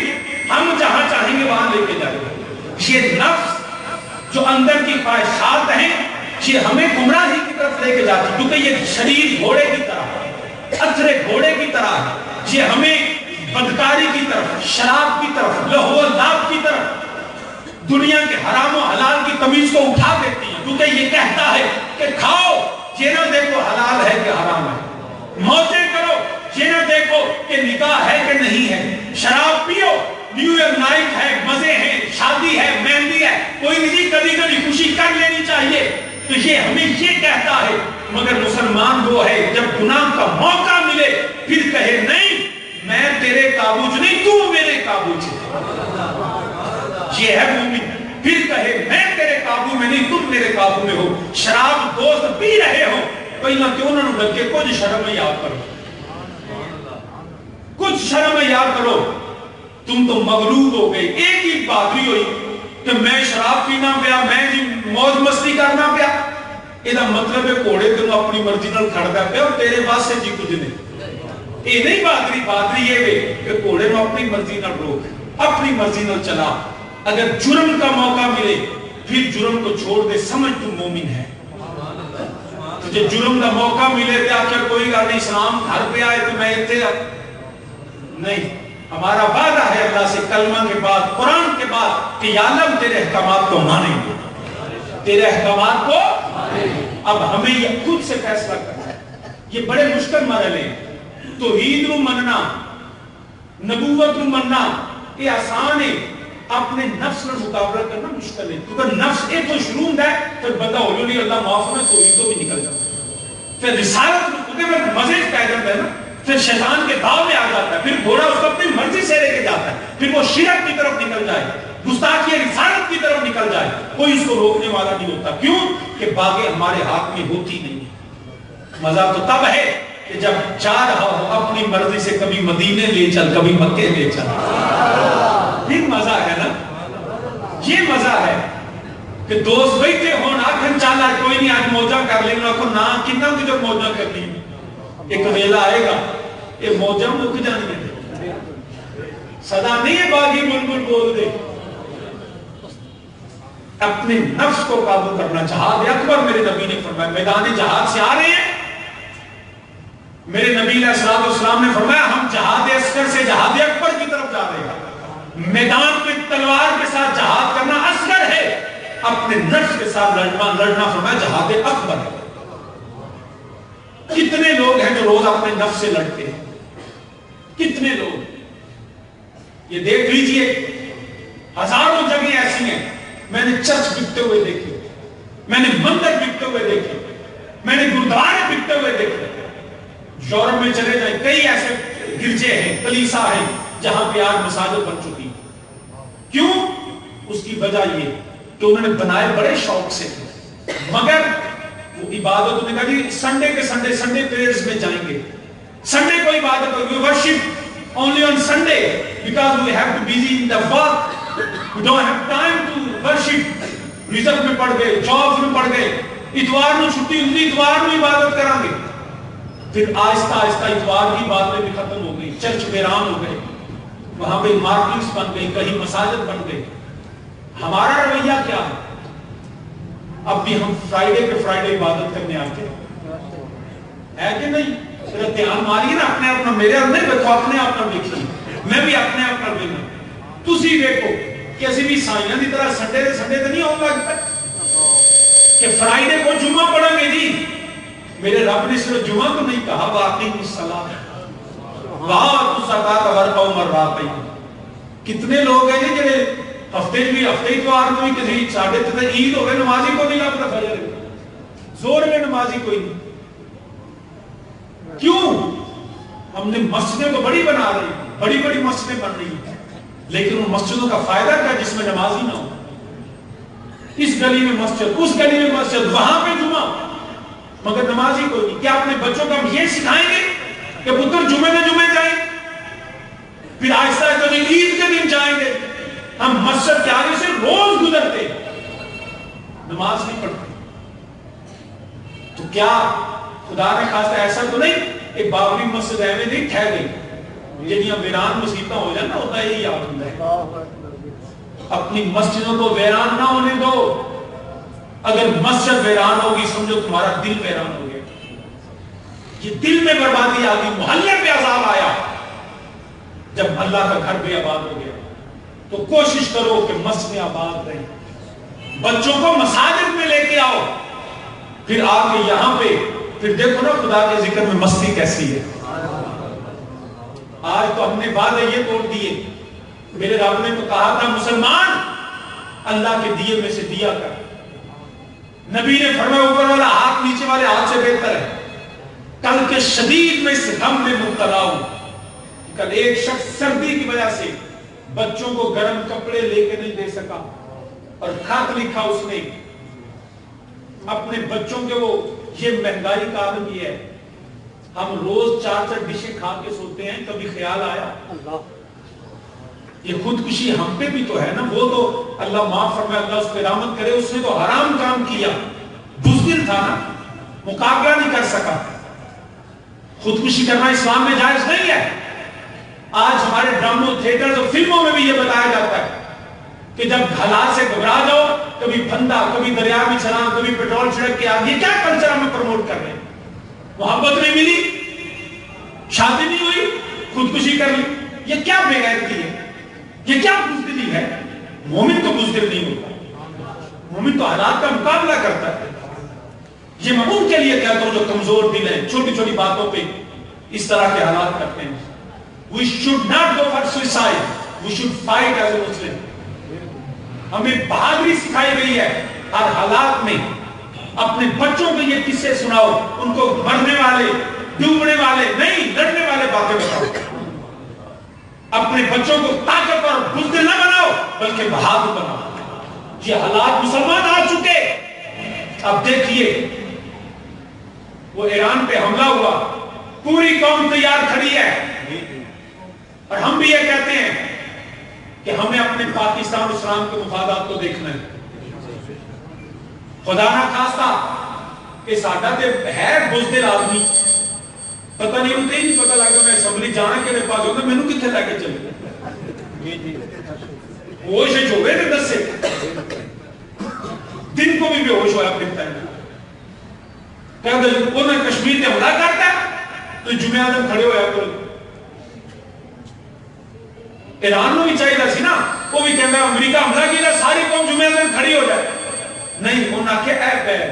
ہم جہاں چاہیں گے وہاں لے کے جائیں گے. یہ نفس جو اندر کی خواہشات ہیں یہ ہمیں گمراہی کی طرف لے کے جاتی, کیونکہ یہ شریر گھوڑے کی طرح, اتھرے گھوڑے کی طرح ہے. یہ ہمیں بدکاری کی طرف, شراب کی طرف, لہو و لعب کی طرف, دنیا کے حرام و حلال کی تمیز کو اٹھا دیتی ہے. کیونکہ یہ کہتا ہے کہ کھاؤ, یہ نہ دیکھو حلال ہے کہ حرام ہے. موجیں کرو, یہ نہ دیکھو کہ نکاح ہے کہ نہیں ہے. شراب پیو, نیو ایئر نائٹ ہے, مزے ہیں, شادی ہے, مہندی ہے, کوئی نہیں, کبھی کبھی خوشی کر لینی چاہیے. تو یہ ہمیں یہ کہتا ہے. مگر مسلمان وہ ہے جب گناہ کا موقع ملے پھر کہے نہیں میں تیرے قابو چ نہیں, تو میرے قابو چ. یہ ہے مومن. پھر کہے میں تیرے قابو میں نہیں, تم میرے قابو میں ہو. شراب دوست پی رہے ہو, پہلا کیوں نہ لگے کچھ شرم یاد کرو, کچھ شرم یاد کرو. تم تو مغلوب ہو گئے. ایک ہی بہادری ہوئی کہ میں شراب پینا پیا, میں جی موج مستی کرنا پیا. یہ مطلب ہے گھوڑے تم اپنی مرضی نال کھڑتا پیا اور تیرے پاس سے جی کچھ نہیں. یہ نہیں بہادری. بہادری یہ ہے کہ گھوڑے نو اپنی مرضی نال روک, اپنی مرضی نال چلا. اگر جرم کا موقع ملے پھر جرم کو چھوڑ دے, سمجھ تو مومن ہے. تجھے جرم کا موقع ملے تو آخر کوئی گل نہیں, اسلام گھر پہ آئے تو میں اتنے نہیں. ہمارا وعدہ ہے اللہ سے کلمہ کے بعد, قرآن کے بعد کہ یا اللہ تیرے احکامات کو مانیں گے, تیرے احکامات کو. اب ہمیں یہ خود سے فیصلہ کرنا ہے. یہ بڑے مشکل مرحلے ہیں. توحید نو مننا, نبوت نو مننا یہ آسان ہے, اپنے نفس میں مقابلہ کرنا مشکل ہے. کیونکہ نفس ایک تو شروع ہے, پھر بندہ ہولی اللہ معاف میں توحید تو بھی نکل جاتا ہے. پھر رسالت میں مزے پہ جاتا ہے نا, پھر شیطان کے داؤ میں آ جاتا ہے, پھر گھوڑا اس کو اپنی مرضی سے لے کے جاتا ہے, پھر وہ شرک کی طرف نکل جائے, گستاخی رسالت کی طرف نکل جائے, کوئی اس کو روکنے والا نہیں ہوتا. کیوں کہ باغیں ہمارے ہاتھ میں ہوتی نہیں. مزہ تو تب ہے کہ جب چاہ رہا ہو اپنی مرضی سے, کبھی مدینے لے چل, کبھی مکے لے چل, پھر مزہ ہے نا. یہ مزہ ہے کہ دوست بیٹھے ہون آخر چالا کوئی نہیں آج موجہ کر لیں گے, نہ کتنا کچھ موجہ کرنی ہے. ایک ویلا آئے گا یہ موجہ مک جانی ہے. صدا نہیں ہے باغی بلبل بول دے. اپنے نفس کو قابو کرنا. جہاد اکبر میرے نبی نے فرمایا, میدان جہاد سے آ رہے ہیں میرے نبی علیہ السلام نے فرمایا ہم جہاد اصغر سے جہاد اکبر کی طرف جا رہے ہیں. میدان میں تلوار کے ساتھ جہاد کرنا اصغر ہے, اپنے نفس کے ساتھ لڑنا فرمایا جہاد اکبر ہے. کتنے لوگ ہیں جو روز اپنے نفس سے لڑتے ہیں, کتنے لوگ, یہ دیکھ لیجئے ہزاروں جگہیں ایسی ہیں. میں نے چرچ بکتے ہوئے دیکھے, میں نے مندر بکتے ہوئے دیکھے, میں نے گردوارے بکتے ہوئے دیکھے. یورپ میں چلے جائیں, کئی ایسے گرجے ہیں, کلیسا ہیں جہاں پہ آج مساجد بن چکی. کیوں؟ اس کی وجہ یہ کہ انہوں نے بنائے بڑے شوق سے, مگر وہ عبادت نے کہا جی سنڈے کے سنڈے پریئرز میں جائیں گے, سنڈے کو عبادت ہوگی, worship only on Sunday because we have to busy in the work, we don't have time to worship. Reserve میں پڑھ گئے, جابز میں پڑھ گئے, اتوار میں چھٹی ہوتی, اتوار میں عبادت کریں گے. پھر آہستہ آہستہ اتوار کی باتیں بھی ختم ہو گئی, چرچ ویران ہو گئے, وہاں پہ مارکیٹس بن گئی, کہیں مساجد بن گئی. ہمارا رویہ کیا ہے؟ اب بھی ہم فرائیڈے عبادت کرنے آتے ہیں کہ نہیں؟ ذرا دھیان ماریے نا اپنے اپنا, میرے اندر دیکھو, اپنے آپ نہ دیکھیے, میں بھی اپنے آپ نہ دیکھوں. تسی دیکھو کہ اسی بھی عیسائیاں دی طرح سنڈے تے نہیں ہوگا کہ فرائیڈے کو جمعہ پڑھیں گے جی. میرے رب نے صرف جمعہ کو نہیں کہا, واقعی الصلاۃ وآتوا الزکاۃ وارکعوا مع الراکعین. کتنے لوگ ہیں جی جڑے ہفتے اتوار کو بھی کسی ساڈے تے عید ہوے نمازی کو نہیں لبدا, فجر زور میں نمازی کوئی نہیں. کیوں؟ ہم نے مسجدیں تو بڑی بنا رہی ہیں, بڑی بڑی مسجدیں بن رہی ہیں, لیکن ان مسجدوں کا فائدہ کیا جس میں نمازی نہ ہو؟ اس گلی میں مسجد, اس گلی میں مسجد, وہاں پہ جمعہ, مگر نمازی کوئی نہیں. کیا اپنے بچوں کو ہم یہ سکھائیں گے کہ پتر جمعے جائیں, پھر آہستہ آہستہ عید کے دن جائیں گے؟ ہم مسجد کے آگے سے روز گزرتے, نماز نہیں پڑھتے. تو کیا خدا نے خواستہ ایسا تو نہیں ایک بابری مسجد ایویں نہیں ٹھہ گئی جنیاں ویران مصیبتیں ہو جائیں نا, ہوتا یہی یاد ہوتا ہے. اپنی مسجدوں کو ویران نہ ہونے دو. اگر مسجد ویران ہوگی سمجھو تمہارا دل ویران ہو گیا. یہ دل میں بربادی آ گئی, محلے پہ عذاب آیا جب اللہ کا گھر بے آباد ہو گیا. تو کوشش کرو کہ مسجدیں آباد رہیں, بچوں کو مساجد میں لے کے آؤ, پھر آ کے یہاں پہ پھر دیکھو نا خدا کے ذکر میں مستی کیسی ہے. آج تو ہم نے وعدے یہ توڑ دیے. میرے رب نے تو کہا تھا مسلمان اللہ کے دیے میں سے دیا کر. نبی نے فرمایا اوپر والا ہاتھ نیچے والے ہاتھ سے بہتر ہے. کل کے شدید میں اس غم میں مبتلا ہوں. کل ایک شخص سردی کی وجہ سے بچوں کو گرم کپڑے لے کے نہیں دے سکا, اور خط لکھا اس نے اپنے بچوں کے, وہ یہ مہنگائی کا عالم یہ ہے, ہم روز 4 ڈشیں کھا کے سوتے ہیں, کبھی خیال آیا یہ خودکشی ہم پہ بھی تو ہے نا. وہ تو اللہ معاف فرمائے, اللہ اس پہ رحمت کرے, اس نے تو حرام کام کیا, بزدل تھا نا, مقابلہ نہیں کر سکا. خودکشی کرنا اسلام میں جائز نہیں ہے. آج ہمارے ڈراموں, تھیٹرز اور فلموں میں بھی یہ بتایا جاتا ہے کہ جب حالات سے گھبرا جاؤ, کبھی پھندا, کبھی دریا میں چھلانگ, کبھی پیٹرول چھڑک کے آگ. یہ کیا کلچر ہمیں پروموٹ کر رہے ہیں؟ محبت نہیں ملی, شادی نہیں ہوئی, خودکشی کر لی. یہ کیا بے غیرتی ہے؟ یہ کیا بزدلی ہے؟ مومن تو بزدل نہیں ہوتا, مومن تو حالات کا مقابلہ کرتا ہے. یہ میں ان کے لیے کہتا ہوں جو کمزور دل ہیں, چھوٹی چھوٹی باتوں پہ اس طرح کے حالات کرتے ہیں. We should not go for suicide. We should fight as a Muslim. ہمیں بہادری سکھائی گئی ہے ہر حالات میں. اپنے بچوں کو یہ قصے سناؤ, ان کو مرنے والے, ڈوبنے والے نہیں, لڑنے والے باتیں بتاؤ. اپنے بچوں کو طاقتور اور بزدل نہ بناؤ بلکہ بہادر بناؤ. یہ حالات مسلمان آ چکے. اب دیکھیے وہ ایران پہ حملہ ہوا, پوری قوم تیار کھڑی ہے, اور ہم بھی یہ کہتے ہیں کہ ہمیں اپنے پاکستان اسلام کے مفادات کو دیکھنا ہے. خدا نہ خواستہ کہ ساڈا تے ہے بزدل آدمی, پتہ نہیں ہوتے ہی نہیں پتہ لگتا میں اسمبلی جانا کہ پاس ہوتا میں نے کتنے لے کے چلے ہوش ہوئے تے دسے دن کو بھی بے ہوش ہوا پھرتا ہے. کہتے انہوں نے کشمیر تے حملہ کرتا ہے تو جمعہ دن کھڑے ہویا کرو. ایران نو بھی چاہیے سی نا, وہ بھی کہنا امریکہ حملہ کیا ساری قوم جمعہ دن کھڑی ہو جائے. نہیں, انہوں نے آخیا اے پیر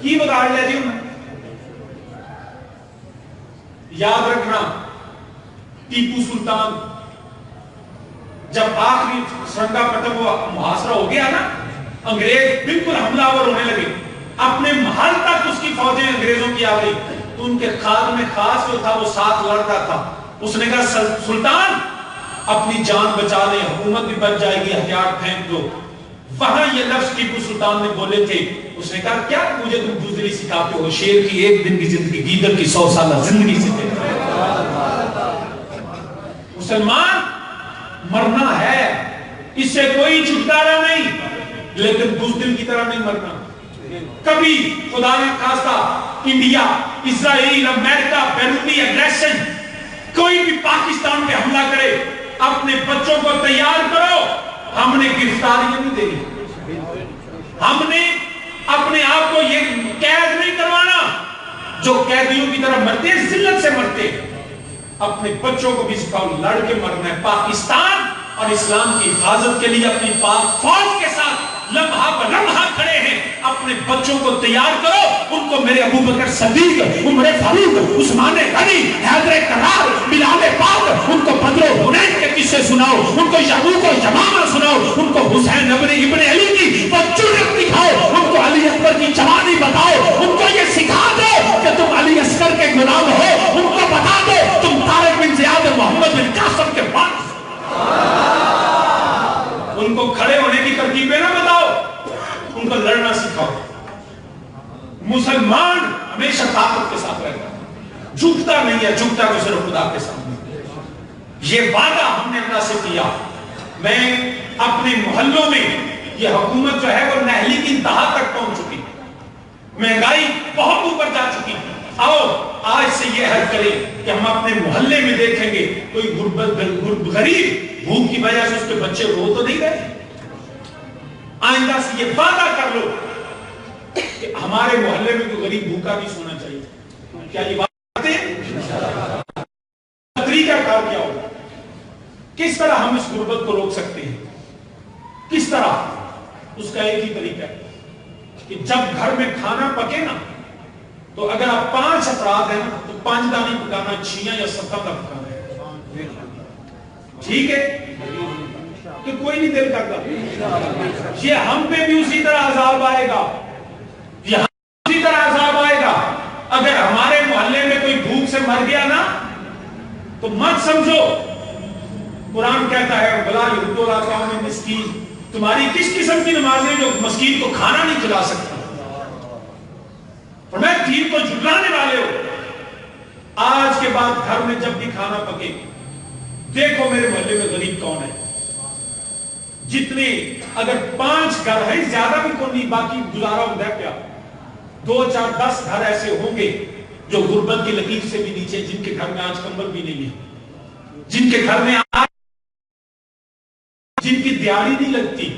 کی بگاڑ لیا جی انہیں. یاد رکھنا ٹیپو سلطان جب آخری سرنگا پٹم محاصرہ ہو گیا نا, انگریز بالکل حملہ آور ہونے لگے, اپنے محل تک اس کی فوجیں انگریزوں کی آ گئی, تو ان کے خاد میں خاص جو تھا وہ ساتھ لڑتا تھا. اس نے کہا سلطان اپنی جان بچا لیں, حکومت بھی بچ جائے گی, ہتھیار پھینک دو. وہاں یہ لفظ ٹیپو سلطان نے بولے تھے. اس نے کہا کیا مجھے تم بزدلی سکھاتے ہو, شیر کی ایک دن کی زندگی گیدڑ کی 100 سالہ زندگی سے بہتر ہے. مسلمان مرنا ہے, اس سے کوئی چھٹکارا نہیں, لیکن بزدل کی طرح نہیں مرنا. کبھی خدا نہ خواستہ انڈیا, اسرائیل, امریکہ بیرونی اگریشن کوئی بھی پاکستان پہ حملہ کرے, اپنے بچوں کو تیار کرو. ہم نے گرفتاریاں نہیں دینی, ہم نے اپنے آپ کو یہ قید نہیں کروانا جو قیدیوں کی طرح مرتے ہیں, ذلت سے مرتے. اپنے بچوں کو بھی سکھاؤ لڑ کے مرنا ہے. پاکستان اور اسلام کی حفاظت کے لیے اپنی پاک فوج کے ساتھ لمحہ پر لمحہ کھڑے ہیں. اپنے بچوں کو تیار کرو, ان کو میرے ابو بکر صدیق, عمر فاروق, عثمان غنی, حیدر کرار, بلال پاک, ان کو بدر و حنین کے قصے سناؤ, ان کو یبوک و یمامہ سناؤ, ان کو حسین ابن علی کی وہ جرأت دکھاؤ, ان کو علی اکبر کی جوانی بتاؤ, ان کو یہ سکھا دو کہ تم علی اصغر کے غلام ہو, ان کو بتا دو تم طارق بن زیاد محمد بن قاسم کے بعد. ان کو کھڑے ہونے کی ترکیبیں نہ بتاؤ, ان کو لڑنا سکھاؤ. مسلمان ہمیشہ طاقت کے ساتھ رہتا ہے, جھکتا نہیں ہے, جھکتا تو صرف خدا کے سامنے. یہ وعدہ ہم نے اللہ سے کیا. میں اپنے محلوں میں یہ حکومت جو ہے وہ نہلی کی انتہا تک پہنچ چکی, مہنگائی بہت اوپر جا چکی. آؤ آج سے یہ عہد کریں کہ ہم اپنے محلے میں دیکھیں گے کوئی غریب بھوک کی وجہ سے اس کے بچے رو تو نہیں رہے. آئندہ سے یہ وعدہ کر لو کہ ہمارے محلے میں کوئی غریب بھوکا نہیں سونا چاہیے. کیا یہ بات کرتے ہیں؟ طریقہ کار کیا ہوگا, کس طرح ہم اس غربت کو روک سکتے ہیں, کس طرح؟ اس کا ایک ہی طریقہ ہے کہ جب گھر میں کھانا پکے نا, تو اگر آپ 5 افراد ہیں نا تو 5 دانی پکانا, 6 یا 7 کا پکانا ہے. ٹھیک ہے کہ کوئی نہیں دل کرتا. یہ ہم پہ بھی اسی طرح عذاب آئے گا, یہاں اسی طرح عذاب آئے گا. اگر ہمارے محلے میں کوئی بھوک سے مر گیا نا تو مت سمجھو, قرآن کہتا ہے بلا یہود و قوم مسکین, تمہاری کس قسم کی نمازیں جو مسکین کو کھانا نہیں کھلا سکتی, اور میں دین کو جھٹلانے والے ہو. آج کے بعد گھر میں جب بھی کھانا پکے دیکھو میرے محلے میں غریب کون ہے. جتنے اگر 5 گھر ہیں, زیادہ بھی کوئی نہیں, باقی گزارا ہوتا ہے پیا, 2 4 10 گھر ایسے ہوں گے جو غربت کی لکیر سے بھی نیچے, جن کے گھر میں آج کمبل بھی نہیں ہے, جن کے گھر میں آج جن کی دیاری نہیں لگتی,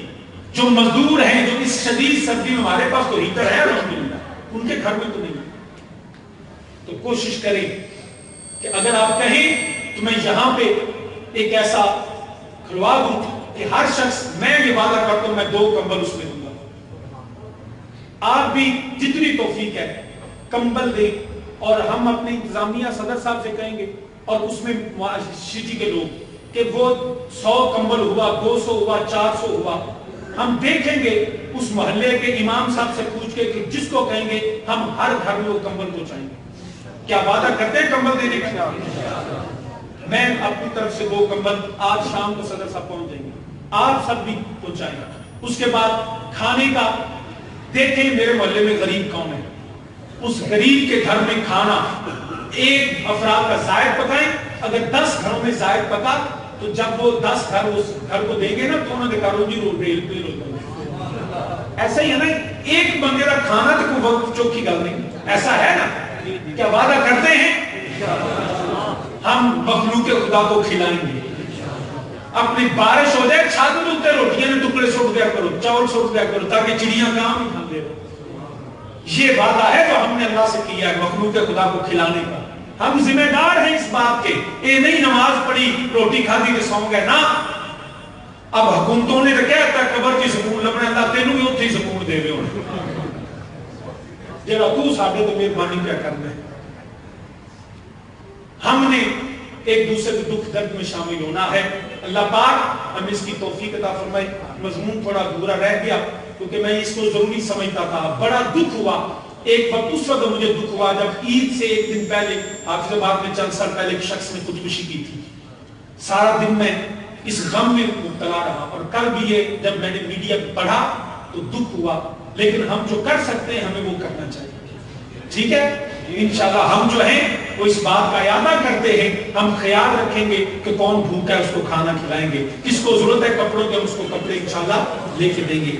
جو مزدور ہیں, جو اس شدید سردی میں, ہمارے پاس تو ہیٹر ہے الحمدللہ, ان کے گھر میں تو نہیں. تو کوشش کریں کہ اگر آپ کہیں تو میں یہاں پہ ایک ایسا کھلوا دوں کہ ہر شخص, میں یہ وعدہ کرتا ہوں میں 2 کمبل اس میں دوں گا. آپ بھی جتنی توفیق ہے کمبل دیں, اور ہم اپنے انتظامیہ صدر صاحب سے کہیں گے, اور اس میں سٹی کے لوگ کہ وہ 100 کمبل ہوا, 200 ہوا, 400 ہوا, ہم دیکھیں گے اس محلے کے امام صاحب سے پوچھ کے کہ جس کو کہیں گے ہم ہر گھر میں وہ کمبل پہنچائیں گے. کیا وعدہ کرتے ہیں کمبل دینے کا؟ میں اپنی طرف سے 2 کمبل آج شام کو صدر صاحب پہنچ جائیں گے, آپ سب بھی پہنچائیں گے. اس کے بعد کھانے کا دیکھیں میرے محلے میں غریب کون ہے, اس غریب کے گھر میں کھانا 1 افراد کا زائد پکائیں. اگر 10 گھروں میں زائد پکا تو جب وہ 10 گھر اس گھر کو دیں گے نا تو انہوں نے کہا جی رو ریل پہ روتا. ایسا ہی ہے نا, ایک بندے کا کھانا تو کوئی وقت چوک کی گل نہیں, ایسا ہے نا. کیا وعدہ کرتے ہیں ہم مخلوق خدا کو کھلائیں گے. اپنی بارش ہو جائے چھت کے اوپر روٹیاں نے ٹکڑے سوٹ دیا کرو, چاول سوٹ دیا کرو, تاکہ چڑیاں کام نہیں کھاتے. یہ وعدہ ہے جو ہم نے اللہ سے کیا ہے مخلوق خدا کو کھلانے کا. ہم ذمہ دار ہیں اس بات کے. اے نہیں نماز پڑھی روٹی کھادی تے سو گئے نا. اب حکومتوں نے تو کہتا قبر کی سکون لبنا, اللہ تینوں بھی اتنے ہی سکون دے رہے ہونے جڑا تو ساڈے تے مہربانی کیا کرنا ہے. ہم نے ایک دوسرے کے دکھ درد میں شامل ہونا ہے. اللہ پاک ہمیں اس کی توفیق عطا فرمائے. مضمون تھوڑا ادھورا رہ گیا کیونکہ میں اس کو ضروری سمجھتا تھا. بڑا دکھ ہوا ایک وقت, اس وقت مجھے دکھ ہوا جب عید سے ایک دن پہلے, حافظ آباد میں چند سال پہلے ایک شخص نے خودکشی کی تھی. سارا دن میں اس غم میں مبتلا رہا, اور کل بھی یہ جب میں نے میڈیا پہ پڑھا تو دکھ ہوا. لیکن ہم جو کر سکتے ہیں ہمیں وہ کرنا چاہیے. ٹھیک ہے, انشاءاللہ ہم جو ہیں وہ اس بات کا اعادہ کرتے ہیں. ہم خیال رکھیں گے کہ کون بھوکا ہے اس کو کھانا کھلائیں گے, کس کو ضرورت ہے کپڑوں کی ہم اس کو کپڑے انشاءاللہ لے کے دیں گے.